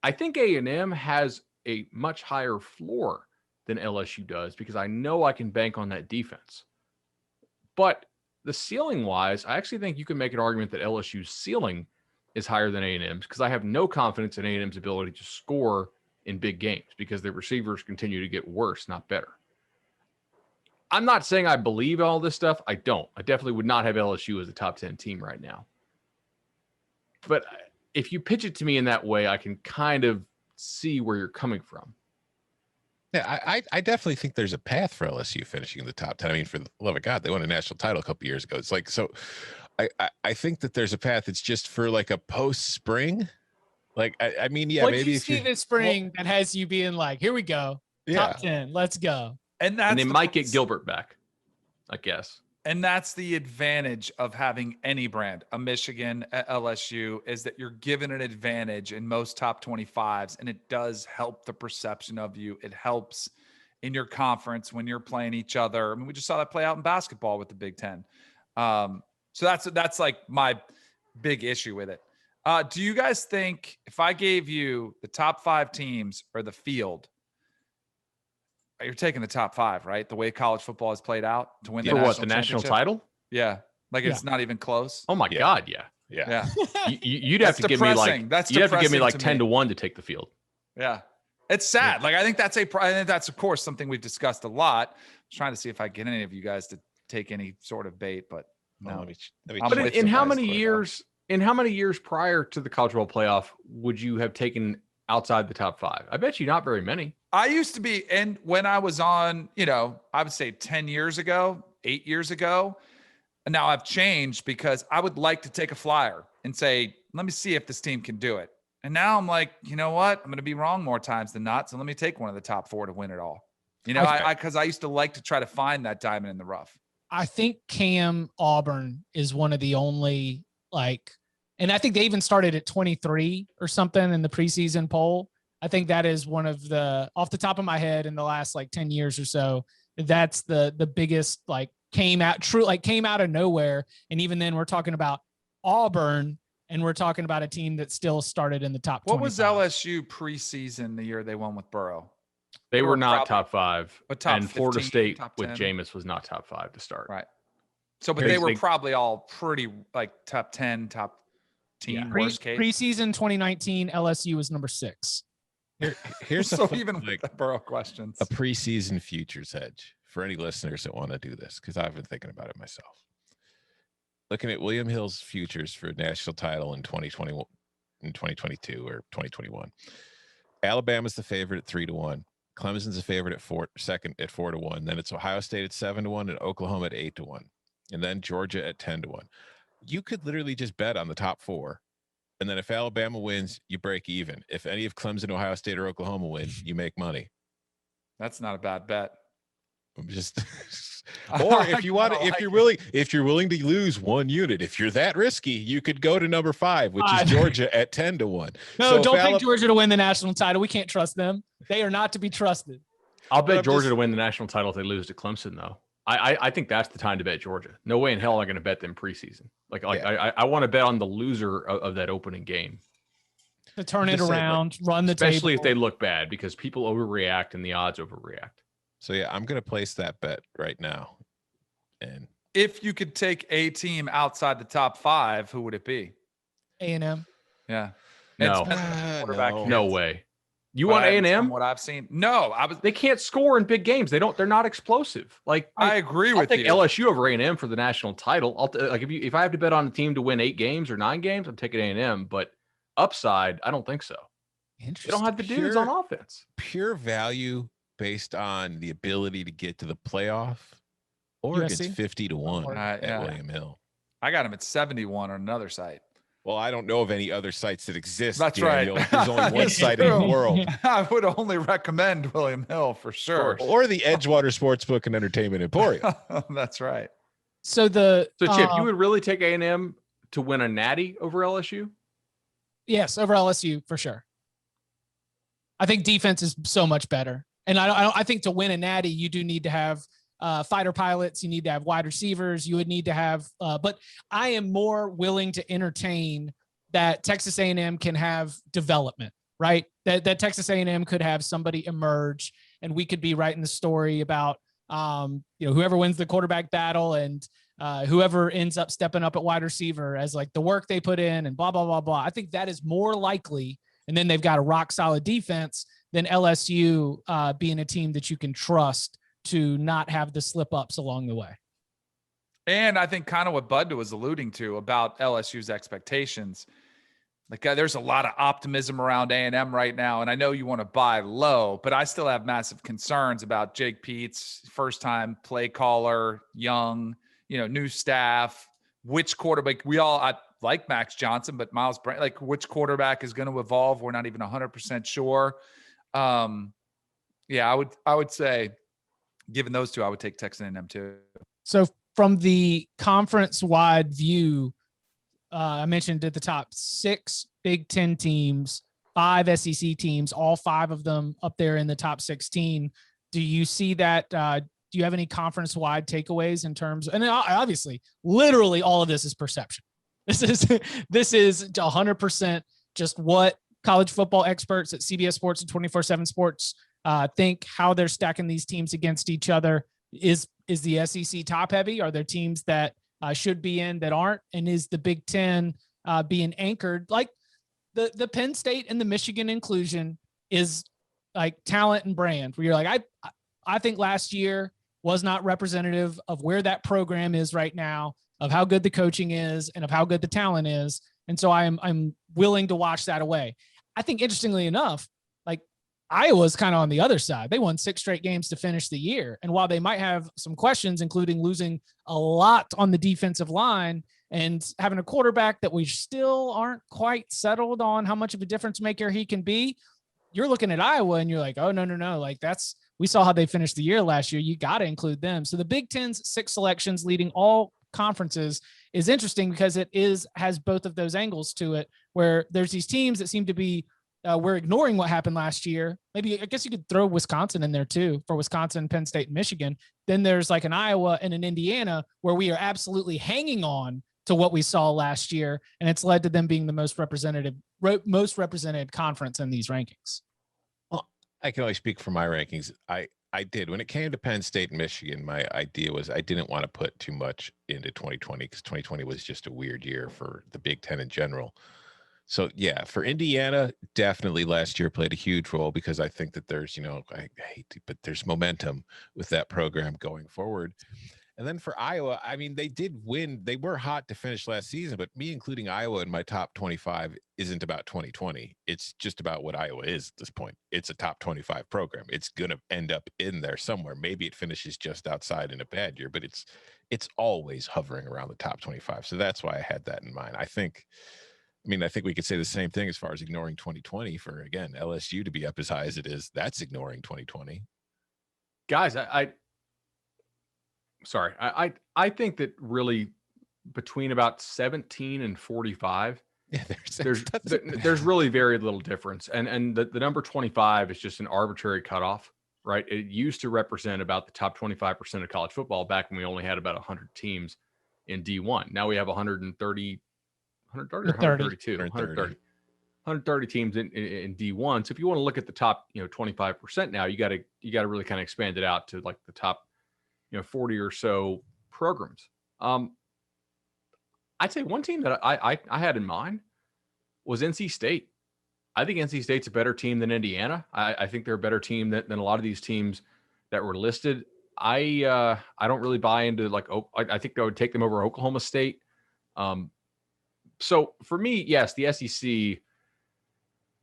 I think A&M has a much higher floor than LSU does because I know I can bank on that defense. But the ceiling wise, I actually think you can make an argument that LSU's ceiling is higher than A&M's because I have no confidence in A&M's ability to score in big games because their receivers continue to get worse, not better. I'm not saying I believe all this stuff. I don't. I definitely would not have LSU as a top 10 team right now. But if you pitch it to me in that way, I can kind of see where you're coming from. Yeah, I definitely think there's a path for LSU finishing in the top 10. I mean, for the love of God, they won a national title a couple years ago. It's like, so I think that there's a path. It's just for like a post-spring. Like, I mean, yeah, what maybe you see this spring that has you being like, here we go, top 10, let's go. And they might get Gilbert back, I guess. And that's the advantage of having any brand, a Michigan, a LSU, is that you're given an advantage in most top 25s, and it does help the perception of you. It helps in your conference when you're playing each other. I mean, we just saw that play out in basketball with the Big Ten. So that's like my big issue with it. Do you guys think if I gave you the top 5 teams or the field, you're taking the top 5, right? The way college football has played out to win the national title? Yeah. Like it's not even close. Oh my God. Yeah. Yeah. You'd have to give me like, you'd have to give me like 10 to 1 to take the field. Yeah. It's sad. Yeah. Like, I think that's of course something we've discussed a lot. I was trying to see if I get any of you guys to take any sort of bait, but no. But in how many years prior to the college football playoff would you have taken outside the top 5? I bet you not very many. I used to be, and when I was on, I would say 10 years ago, 8 years ago, and now I've changed because I would like to take a flyer and say, let me see if this team can do it. And now I'm like, you know what? I'm going to be wrong more times than not. So let me take one of the top 4 to win it all. Because I used to like to try to find that diamond in the rough. I think Cam Auburn is one of the only, and I think they even started at 23 or something in the preseason poll. I think that is one of the, off the top of my head, in the last like 10 years or so, that's the biggest, like came out of nowhere. And even then we're talking about Auburn, and we're talking about a team that still started in the top 25. What was LSU preseason the year they won with Burrow? They were not top 5, but top and 15, Florida State top with 10. Jameis was not top 5 to start. Right. So, but they were probably all pretty like top 10, top team, worst case. Preseason 2019, LSU was number 6. Here's so even like the Burrow questions. A preseason futures hedge for any listeners that want to do this, because I've been thinking about it myself. Looking at William Hill's futures for a national title in 2021, in 2022 or 2021. Alabama's the favorite at 3-1. Clemson's the favorite at second at 4-1. Then it's Ohio State at 7-1 and Oklahoma at 8-1. And then Georgia at 10-1. You could literally just bet on the top 4. And then if Alabama wins, you break even. If any of Clemson, Ohio State, or Oklahoma win, you make money. That's not a bad bet. Just or if you want to, if you're willing to lose 1 unit, if you're that risky, you could go to number 5, which is Georgia at 10-1. No, so don't pick Georgia to win the national title. We can't trust them. They are not to be trusted. I'll bet Georgia to win the national title if they lose to Clemson, though. I think that's the time to bet Georgia. No way in hell am I going to bet them preseason. I want to bet on the loser of that opening game. To turn it around, run the table. Especially if they look bad, because people overreact and the odds overreact. So yeah, I'm going to place that bet right now. And if you could take a team outside the top 5, who would it be? A&M. Yeah. No way. You want A&M? What I've seen? No, they can't score in big games. They're not explosive. Like I agree I'll with take you. LSU over A&M for the national title. If I have to bet on a team to win 8 games or 9 games, I'm taking A&M. But upside, I don't think so. They don't have the dudes on offense. Pure value based on the ability to get to the playoff. Oregon's 50-1 at William Hill. I got him at 71 on another site. Well, I don't know of any other sites that exist. That's Daniel. right. There's only one site in the world. I would only recommend William Hill for sure. Or the Edgewater Sportsbook and Entertainment Emporium. That's right. So Chip, you would really take A&M to win a natty over LSU? Yes, over LSU for sure. I think defense is so much better. And I think to win a natty, you do need to have fighter pilots. You need to have wide receivers. You would need to have, but I am more willing to entertain that Texas A&M can have development, right? That Texas A&M could have somebody emerge, and we could be writing the story about, whoever wins the quarterback battle and whoever ends up stepping up at wide receiver as like the work they put in and blah, blah, blah, blah. I think that is more likely. And then they've got a rock solid defense than LSU being a team that you can trust to not have the slip ups along the way. And I think kind of what Bud was alluding to about LSU's expectations, like there's a lot of optimism around A&M right now. And I know you want to buy low, but I still have massive concerns about Jake Peets, first time play caller, young, new staff, which quarterback I like Max Johnson, but Miles Brand, like which quarterback is going to evolve. We're not even 100% sure. I would say, given those two, I would take Texas A&M too. So from the conference-wide view, I mentioned at the top 6 Big Ten teams, 5 SEC teams, all 5 of them up there in the top 16. Do you see that? Do you have any conference-wide takeaways in terms? And obviously, literally, all of this is perception. This is 100% just what college football experts at CBS Sports and 24/7 Sports think, how they're stacking these teams against each other. Is the SEC top heavy? Are there teams that should be in that aren't? And is the Big Ten being anchored like the Penn State and the Michigan inclusion is like talent and brand, where you're like, I think last year was not representative of where that program is right now, of how good the coaching is and of how good the talent is. And so I'm willing to wash that away. I think interestingly enough, like Iowa's kind of on the other side. They won 6 straight games to finish the year. And while they might have some questions, including losing a lot on the defensive line and having a quarterback that we still aren't quite settled on how much of a difference maker he can be, you're looking at Iowa and you're like, oh, no. Like we saw how they finished the year last year. You got to include them. So the Big Ten's 6 selections leading all conferences is interesting because it has both of those angles to it, where there's these teams that seem to be we're ignoring what happened last year. Maybe, I guess you could throw Wisconsin in there too for Wisconsin, Penn State, and Michigan. Then there's like an Iowa and an Indiana where we are absolutely hanging on to what we saw last year. And it's led to them being the most represented conference in these rankings. Well, I can only speak for my rankings. I did. When it came to Penn State and Michigan, my idea was I didn't want to put too much into 2020 because 2020 was just a weird year for the Big Ten in general. So, yeah, for Indiana, definitely last year played a huge role because I think that there's, I hate to, but there's momentum with that program going forward. And then for Iowa, I mean, they did win. They were hot to finish last season, but me including Iowa in my top 25 isn't about 2020. It's just about what Iowa is at this point. It's a top 25 program. It's going to end up in there somewhere. Maybe it finishes just outside in a bad year, but it's always hovering around the top 25. So that's why I had that in mind. I think we could say the same thing as far as ignoring 2020 for, again, LSU to be up as high as it is. That's ignoring 2020. Guys, I think that really between about 17 and 45, there's really very little difference. And the number 25 is just an arbitrary cutoff, right? It used to represent about the top 25% of college football back when we only had about 100 teams in D1. Now we have 130 teams in D1. So if you want to look at the top, 25% now, you got to really kind of expand it out to like the top 40 or so programs. I'd say one team that I had in mind was NC State. I think NC State's a better team than Indiana. I think they're a better team than a lot of these teams that were listed. I don't really buy into I think I would take them over Oklahoma State. So for me, yes, the SEC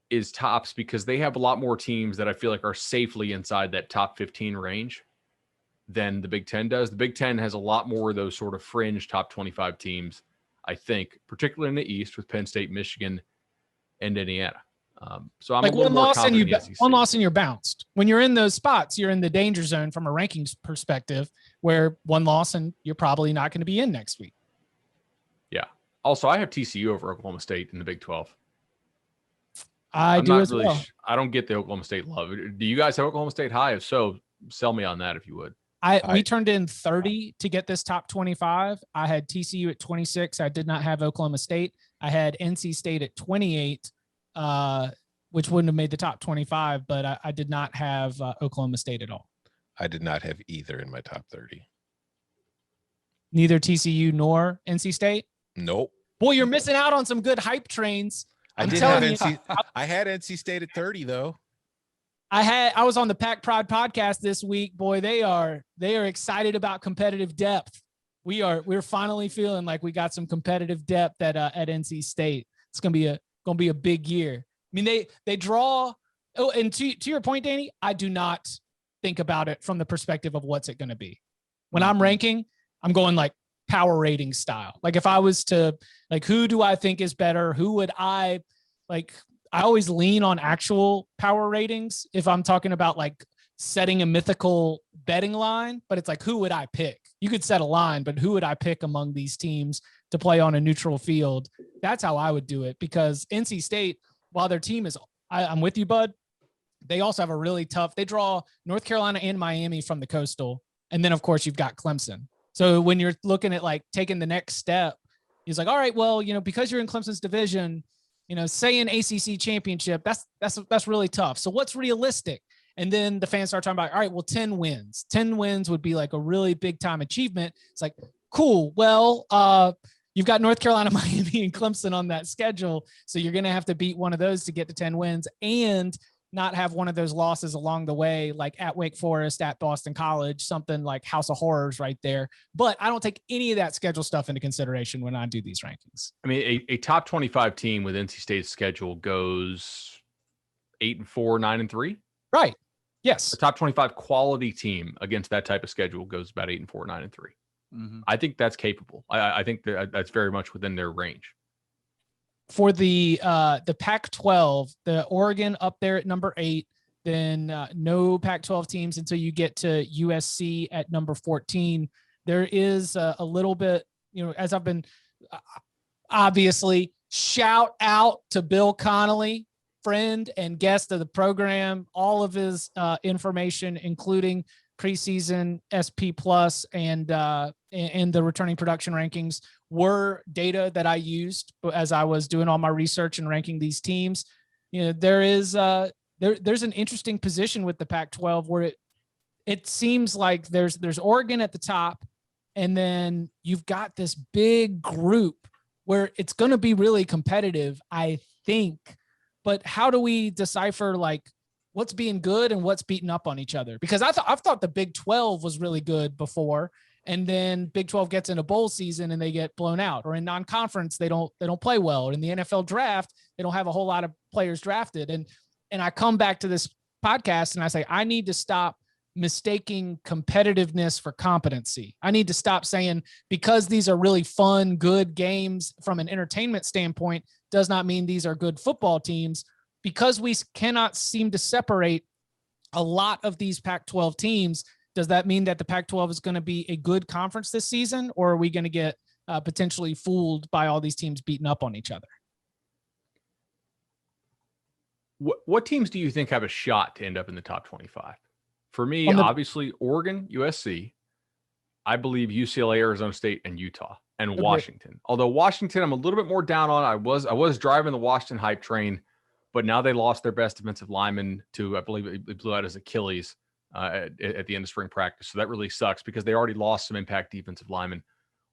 is tops because they have a lot more teams that I feel like are safely inside that top 15 range than the Big Ten does. The Big Ten has a lot more of those sort of fringe top 25 teams, I think, particularly in the East with Penn State, Michigan, and Indiana. So I'm like a little more confident in the SEC. One loss and you're bounced. When you're in those spots, you're in the danger zone from a rankings perspective, where one loss and you're probably not going to be in next week. Yeah. Also, I have TCU over Oklahoma State in the Big 12. I do as well. I don't get the Oklahoma State love. Do you guys have Oklahoma State high? If so, sell me on that if you would. We turned in 30 to get this top 25. I had TCU at 26. I did not have Oklahoma State. I had NC State at 28, which wouldn't have made the top 25, but I did not have Oklahoma State at all. I did not have either in my top 30. Neither TCU nor NC State? Nope. Boy, you're missing out on some good hype trains. I had NC State at 30 though. I was on the Pac Prod podcast this week. Boy, they are excited about competitive depth. We're finally feeling like we got some competitive depth at NC State. It's gonna be a big year. I mean, they draw. Oh, and to your point, Danny, I do not think about it from the perspective of what's it going to be. When I'm ranking, I'm going like power rating style. Like if I was to who do I think is better? Who would I like? I always lean on actual power ratings if I'm talking about like setting a mythical betting line, but it's like, who would I pick? You could set a line, but who would I pick among these teams to play on a neutral field? That's how I would do it, because NC State, while their team is, I'm with you, bud. They also have a really tough, they draw North Carolina and Miami from the Coastal. And then of course you've got Clemson. So when you're looking at like taking the next step, he's like, all right, well, because you're in Clemson's division, say an ACC championship, that's really tough. So what's realistic? And then the fans start talking about, all right, well, 10 wins. 10 wins would be like a really big time achievement. It's like, cool. Well, you've got North Carolina, Miami, and Clemson on that schedule. So you're going to have to beat one of those to get to 10 wins and not have one of those losses along the way, like at Wake Forest, at Boston College, something like House of Horrors right there. But I don't take any of that schedule stuff into consideration when I do these rankings. I mean, a top 25 team with NC State's schedule goes 8-4, 9-3. Right. Yes. A top 25 quality team against that type of schedule goes about 8-4, 9-3. Mm-hmm. I think that's capable. I think that's very much within their range. For the Pac-12, the Oregon up there at number 8, then no Pac-12 teams until you get to USC at number 14. There is a little bit, as I've been obviously shout out to Bill Connolly friend and guest of the program. All of his information, including preseason SP plus and the returning production rankings, were data that I used as I was doing all my research and ranking these teams. There is there's an interesting position with the Pac-12 where it seems like there's Oregon at the top, and then you've got this big group where it's going to be really competitive, I think. But how do we decipher like what's being good and what's beating up on each other? Because I've thought the Big 12 was really good before, and then Big 12 gets in a bowl season and they get blown out, or in non-conference they don't play well, or in the NFL draft they don't have a whole lot of players drafted. And I come back to this podcast and I say I need to stop mistaking competitiveness for competency. I need to stop saying because these are really fun, good games from an entertainment standpoint does not mean these are good football teams, because we cannot seem to separate a lot of these Pac-12 teams. Does that mean that the Pac-12 is going to be a good conference this season, or are we going to get potentially fooled by all these teams beating up on each other? What teams do you think have a shot to end up in the top 25? For me, obviously, Oregon, USC, I believe UCLA, Arizona State, and Utah, and Washington. Although Washington, I'm a little bit more down on. I was driving the Washington hype train, but now they lost their best defensive lineman to, I believe it blew out his Achilles at the end of spring practice. So that really sucks because they already lost some impact defensive linemen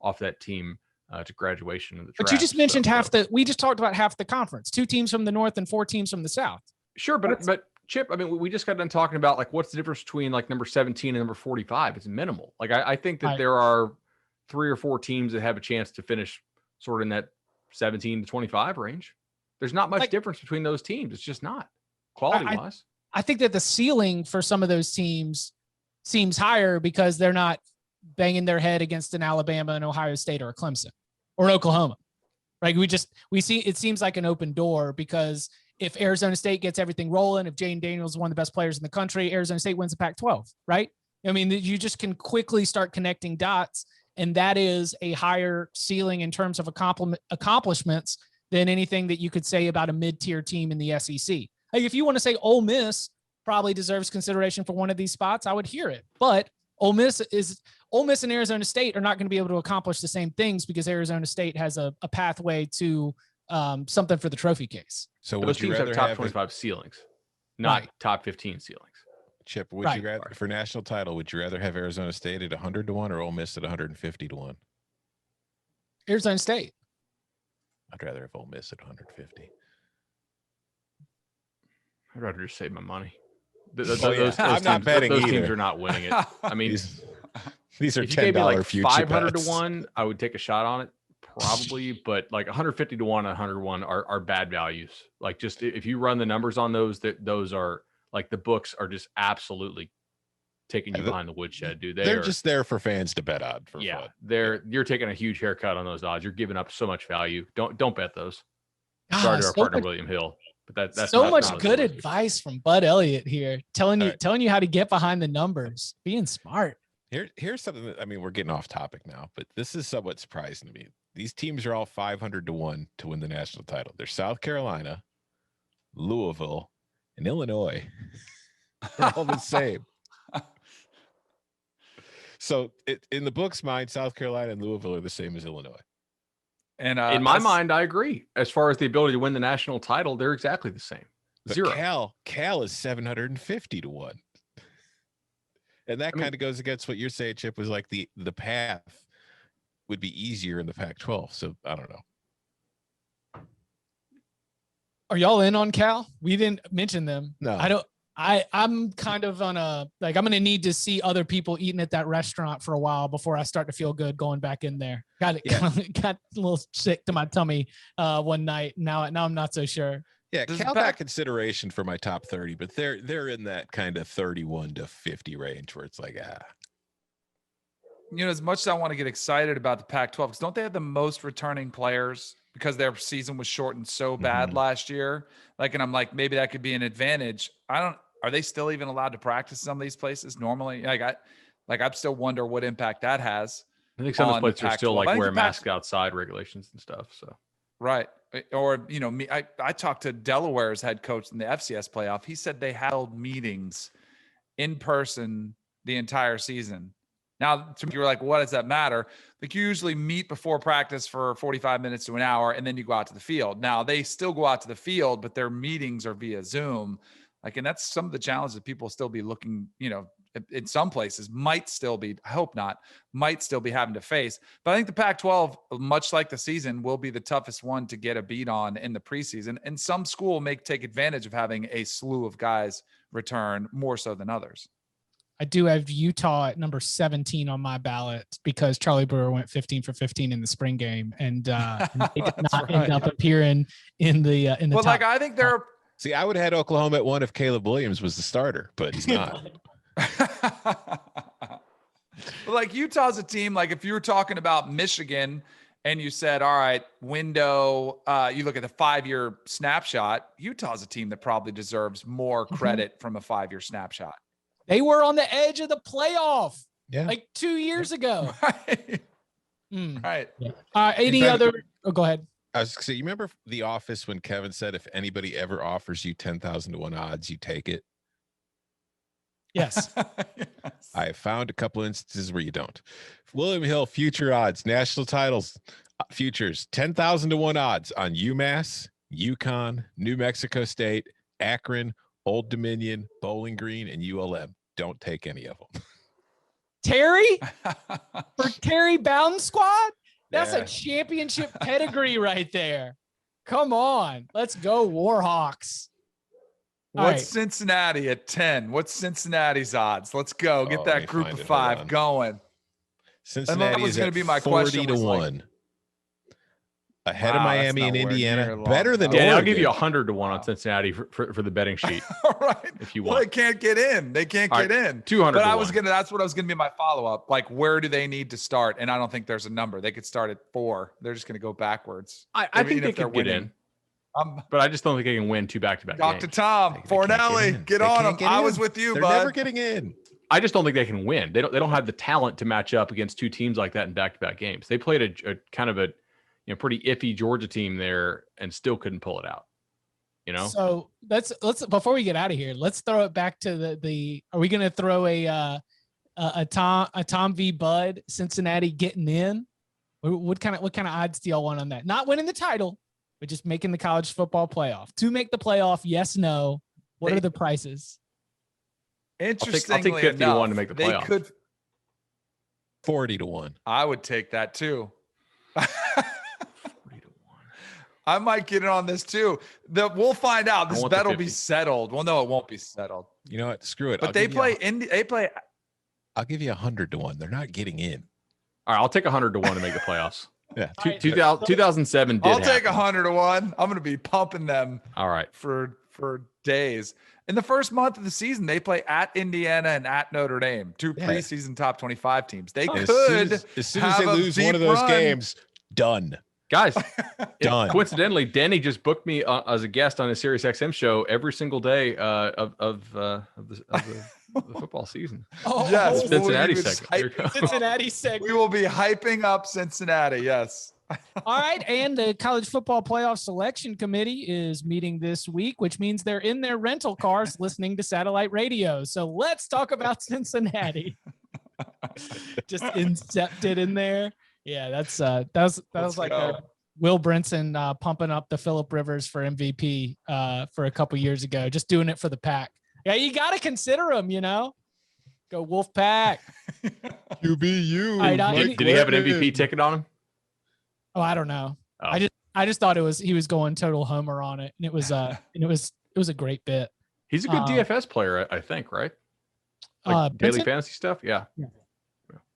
off that team to graduation of the draft. But you just mentioned we just talked about half the conference, 2 teams from the North and 4 teams from the South. Sure, but Chip, I mean, we just got done talking about like what's the difference between like number 17 and number 45. It's minimal. Like I think that there are 3 or 4 teams that have a chance to finish sort of in that 17 to 25 range. There's not much difference between those teams. It's just not quality wise. I think that the ceiling for some of those teams seems higher because they're not banging their head against an Alabama, and Ohio State, or a Clemson, or an Oklahoma. Right? We see it seems like an open door, because if Arizona State gets everything rolling, if Jane Daniels is one of the best players in the country, Arizona State wins the Pac-12, right? I mean, you just can quickly start connecting dots, and that is a higher ceiling in terms of accomplishments than anything that you could say about a mid-tier team in the SEC. Like if you want to say Ole Miss probably deserves consideration for one of these spots, I would hear it. But Ole Miss and Arizona State are not going to be able to accomplish the same things because Arizona State has a pathway to something for the trophy case. So those teams have top 25 ceilings, not top 15 ceilings. Chip, would you rather, for national title, would you rather have Arizona State at 100 to 1 or Ole Miss at 150 to 1? Arizona State. I'd rather have Ole Miss at 150. I'd rather just save my money. I'm not betting those either. Teams are not winning it. I mean, these are if you gave me like future 500 bets. to 1, I would take a shot on it probably, but like 150 to 1 and 100 to 1 are bad values. Like just if you run the numbers on those, those are like the books are just absolutely taking you behind the woodshed, dude. They're just there for fans to bet on. For fun. You're taking a huge haircut on those odds. You're giving up so much value. Don't bet those. Sorry to our partner William Hill, but that's so much good advice from Bud Elliott here, telling you how to get behind the numbers, being smart. Here's something that, I mean, we're getting off topic now, but this is somewhat surprising to me. These teams are all 500 to 1 to win the national title. They're South Carolina, Louisville, and Illinois. They're all the same. So in the book's mind, South Carolina and Louisville are the same as Illinois. And in my mind, I agree. As far as the ability to win the national title, they're exactly the same. But 0. Cal is 750 to 1. And that kind of goes against what you're saying, Chip, was like the path would be easier in the Pac-12. So I don't know. Are y'all in on Cal? We didn't mention them. No, I don't. I'm kind of on I'm going to need to see other people eating at that restaurant for a while before I start to feel good going back in there. Got a little sick to my tummy one night. Now I'm not so sure. Yeah, Cal got consideration for my top 30, but they're in that kind of 31 to 50 range where it's like, You know, as much as I want to get excited about the Pac-12, because don't they have the most returning players because their season was shortened so bad last year? Like, and I'm like, maybe that could be an advantage. Are they still even allowed to practice some of these places normally? I still wonder what impact that has. I think some of the places are still like wear masks outside regulations and stuff. So right. or, me, I talked to Delaware's head coach in the FCS playoff. He said they held meetings in person the entire season. Now, to me, you're like, what does that matter? Like, you usually meet before practice for 45 minutes to an hour, and then you go out to the field. Now, they still go out to the field, but their meetings are via Zoom. Like, and that's some of the challenges that people still be looking, in some places might still be, I hope not, might still be having to face. But I think the Pac-12, much like the season, will be the toughest one to get a beat on in the preseason. And some school may take advantage of having a slew of guys return more so than others. I do have Utah at number 17 on my ballot because Charlie Brewer went 15 for 15 in the spring game, and they did not end up appearing in the Well, top. like, I think they're. See, I would have had Oklahoma at 1 if Caleb Williams was the starter, but he's not. Like, Utah's a team, like, if you were talking about Michigan and you said, all right, window, you look at the 5-year snapshot, Utah's a team that probably deserves more credit from a 5-year snapshot. They were on the edge of the playoff like 2 years ago. Right. Right. Yeah. Any other? Oh, go ahead. I was going to say, you remember The Office when Kevin said, if anybody ever offers you 10,000 to 1 odds, you take it? Yes. Yes. I have found a couple instances where you don't. William Hill, future odds, national titles, futures, 10,000 to 1 odds on UMass, UConn, New Mexico State, Akron, Old Dominion, Bowling Green, and ULM. Don't take any of them. Terry? For Terry Bowden squad? That's Yeah. a championship pedigree right there. Come on. Let's go, Warhawks. All What's right. Cincinnati at 10? What's Cincinnati's odds? Let's go. Get let me that group find of it. Hold 5 on. going. Cincinnati was is gonna at be my 40 question to was like- 1. Ahead Wow, of that's Miami and nowhere Indiana. near long Better than enough. Yeah, Oregon. I'll give you 100 to 1 Wow. on Cincinnati for the betting sheet All right. if you Well, want. they can't get in. They can't All get in. 200 But to I was 1. that's what I was gonna be my follow-up. Like, where do they need to start? And I don't think there's a number. They could start at 4. They're just gonna go backwards. I Even think they if they're could get winning. in, but I just don't think they can win 2 back-to-back Dr. games. Tom, They can't get Fornelli, in. get They on can't them. get I in. was with you, They're bud. never getting in. I just don't think they can win. They don't have the talent to match up against 2 teams like that in back-to-back games. They played a kind of a pretty iffy Georgia team there and still couldn't pull it out. So let's before we get out of here, let's throw it back to the are we gonna throw a Tom v. Bud Cincinnati getting in? What kind of odds do y'all want on that? Not winning the title, but just making the college football playoff. To make the playoff, yes, no. What are the prices? Interestingly I'll take 50 to 1 to make the they playoff. could 40 to 1. I would take that too. 40 to 1. I might get in on this too. We'll find out. I This want the bet will be 50. settled. Well, no, it won't be settled. You know what? Screw it. But they play. I'll give you 100 to 1. They're not getting in. All right, I'll take 100 to 1 to make the playoffs. Yeah. 2007 did I'll take happen. 100 to 1. I'm going to be pumping them All right. for days. In the first month of the season, they play at Indiana and at Notre Dame, 2 Yeah. preseason top 25 teams. They And could as soon as have they a lose deep one of those run. games, done. Guys, Done. coincidentally, Danny just booked me as a guest on his Sirius XM show every single day of the football season. Oh, Yes, The Cincinnati we'll be segment. There you go. Cincinnati segment. We will be hyping up Cincinnati. Yes. All right, and the college football playoff selection committee is meeting this week, which means they're in their rental cars listening to satellite radio. So let's talk about Cincinnati. Just incepted in there. Yeah, that was like Will Brinson pumping up the Phillip Rivers for MVP for a couple years ago, just doing it for the pack. Yeah, you got to consider him, Go Wolf Pack. QBU. All right, Did he have an MVP ticket on him? Oh, I don't know. Oh. I just thought he was going total homer on it, and it was a great bit. He's a good DFS player, I think, right? Like daily Brinson? fantasy stuff. Yeah.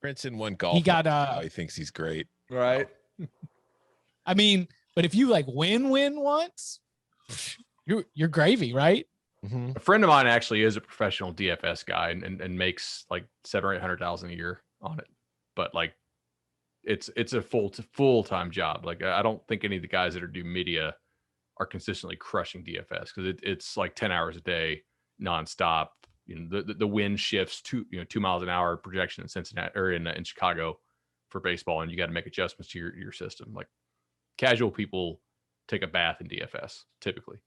Brinson won golf. He got he thinks he's great. Right. I mean, but if you win once, you're gravy, right? Mm-hmm. A friend of mine actually is a professional DFS guy and makes like $700,000 or $800,000 a year on it. But it's a full-time job. I don't think any of the guys that are doing media are consistently crushing DFS because it's like 10 hours a day nonstop. The wind shifts 2 miles an hour projection in Cincinnati or in Chicago for baseball, and you got to make adjustments to your system. Like casual people take a bath in DFS typically.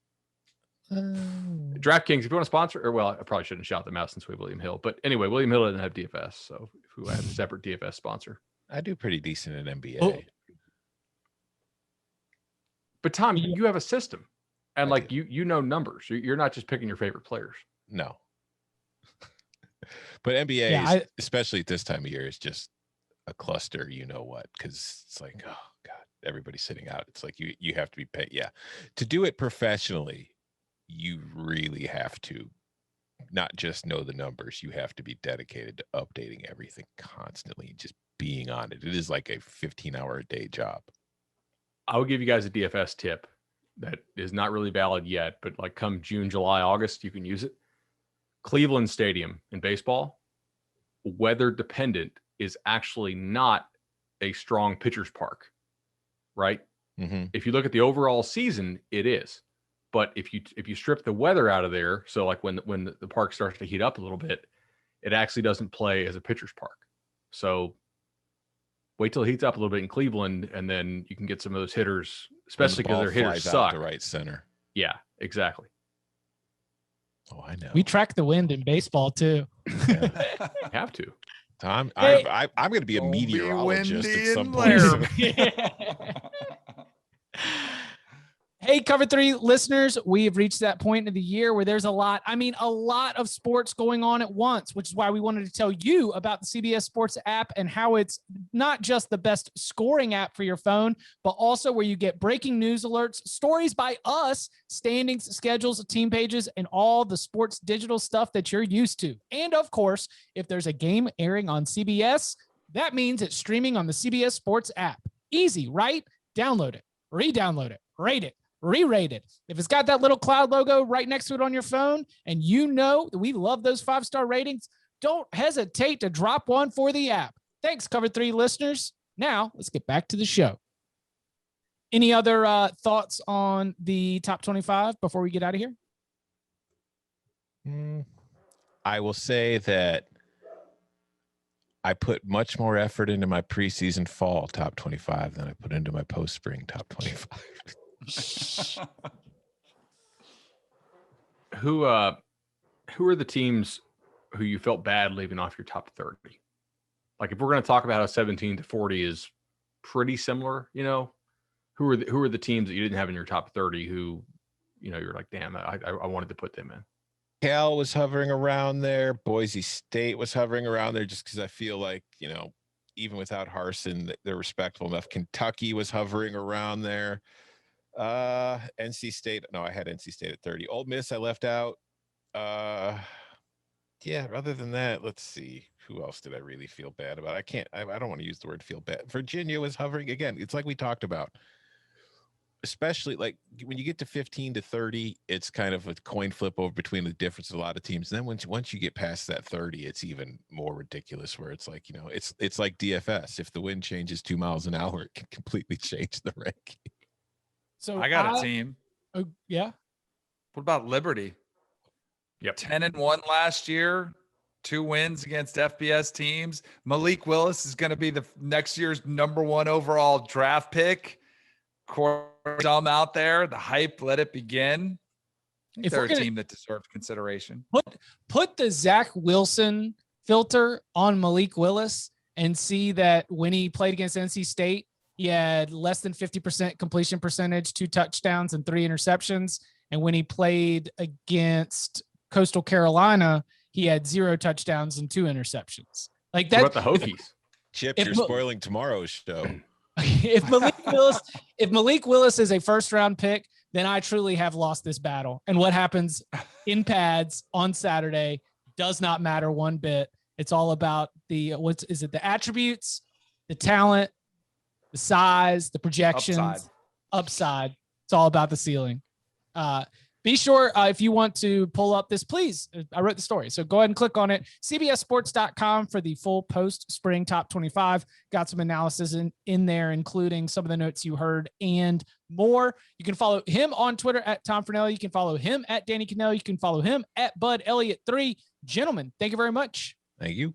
DraftKings, if you want to sponsor, or well, I probably shouldn't shout them out since we have William Hill. But anyway, William Hill doesn't have DFS, so who have a separate DFS sponsor. I do pretty decent in NBA. Oh. But Tom, you have a system, and like you know numbers. You're not just picking your favorite players. No. But NBA, especially at this time of year, is just a cluster. You know what? Because it's like, oh god, everybody's sitting out. It's like you have to be paid. Yeah, to do it professionally, you really have to not just know the numbers. You have to be dedicated to updating everything constantly, just being on it. It is like a 15-hour-a-day job. I will give you guys a DFS tip that is not really valid yet, but like come June, July, August, you can use it. Cleveland Stadium in baseball, weather dependent, is actually not a strong pitcher's park, right? Mm-hmm. If you look at the overall season, it is. But if you strip the weather out of there, so like when the park starts to heat up a little bit, it actually doesn't play as a pitcher's park. So wait till it heats up a little bit in Cleveland, and then you can get some of those hitters, especially because their hitters suck. To right center. Yeah, exactly. Oh, I know. We track the wind in baseball too. Yeah. Have to. I'm going to be a meteorologist at some point. Hey, Cover 3 listeners, we have reached that point of the year where there's a lot of sports going on at once, which is why we wanted to tell you about the CBS Sports app and how it's not just the best scoring app for your phone, but also where you get breaking news alerts, stories by us, standings, schedules, team pages, and all the sports digital stuff that you're used to. And of course, if there's a game airing on CBS, that means it's streaming on the CBS Sports app. Easy, right? Download it, re-download it, rate it, re-rate it. If it's got that little cloud logo right next to it on your phone, and you know that we love those 5-star ratings, don't hesitate to drop one for the app. Thanks, Cover 3 listeners. Now, let's get back to the show. Any other thoughts on the top 25 before we get out of here? I will say that I put much more effort into my preseason fall top 25 than I put into my post-spring top 25. Who are the teams who you felt bad leaving off your top 30? Like if we're going to talk about how 17 to 40 is pretty similar, who are the teams that you didn't have in your top 30 who, you're like, damn, I wanted to put them in. Cal was hovering around there. Boise State was hovering around there just because I feel like, even without Harsin, they're respectable enough. Kentucky was hovering around there. NC State. No, I had NC State at 30. Ole Miss I left out. Yeah, other than that, let's see. Who else did I really feel bad about? I don't want to use the word feel bad. Virginia was hovering again. It's like we talked about. Especially like when you get to 15 to 30, it's kind of a coin flip over between the difference of a lot of teams. And then once you get past that 30, it's even more ridiculous where it's like, it's like DFS. If the wind changes 2 miles an hour, it can completely change the ranking. So I got a team. Oh, yeah. What about Liberty? Yep. 10-1 last year, 2 wins against FBS teams. Malik Willis is going to be the next year's #1 overall draft pick. Some out there, the hype, let it begin. If they're a team that deserves consideration. Put the Zach Wilson filter on Malik Willis and see that when he played against NC State, he had less than 50% completion percentage, 2 touchdowns and 3 interceptions. And when he played against Coastal Carolina, he had 0 touchdowns and 2 interceptions. Like that. What about the Hokies? Chip, you're spoiling tomorrow's show. If Malik Willis is a first-round pick, then I truly have lost this battle. And what happens in pads on Saturday does not matter one bit. It's all about the the attributes, the talent, the size, the projections, upside. It's all about the ceiling. Be sure if you want to pull up this, please. I wrote the story, so go ahead and click on it. CBSSports.com for the full post-spring top 25. Got some analysis in there, including some of the notes you heard and more. You can follow him on Twitter at Tom Fernelli. You can follow him at Danny Cannell. You can follow him at Bud Elliott 3. Gentlemen, thank you very much. Thank you.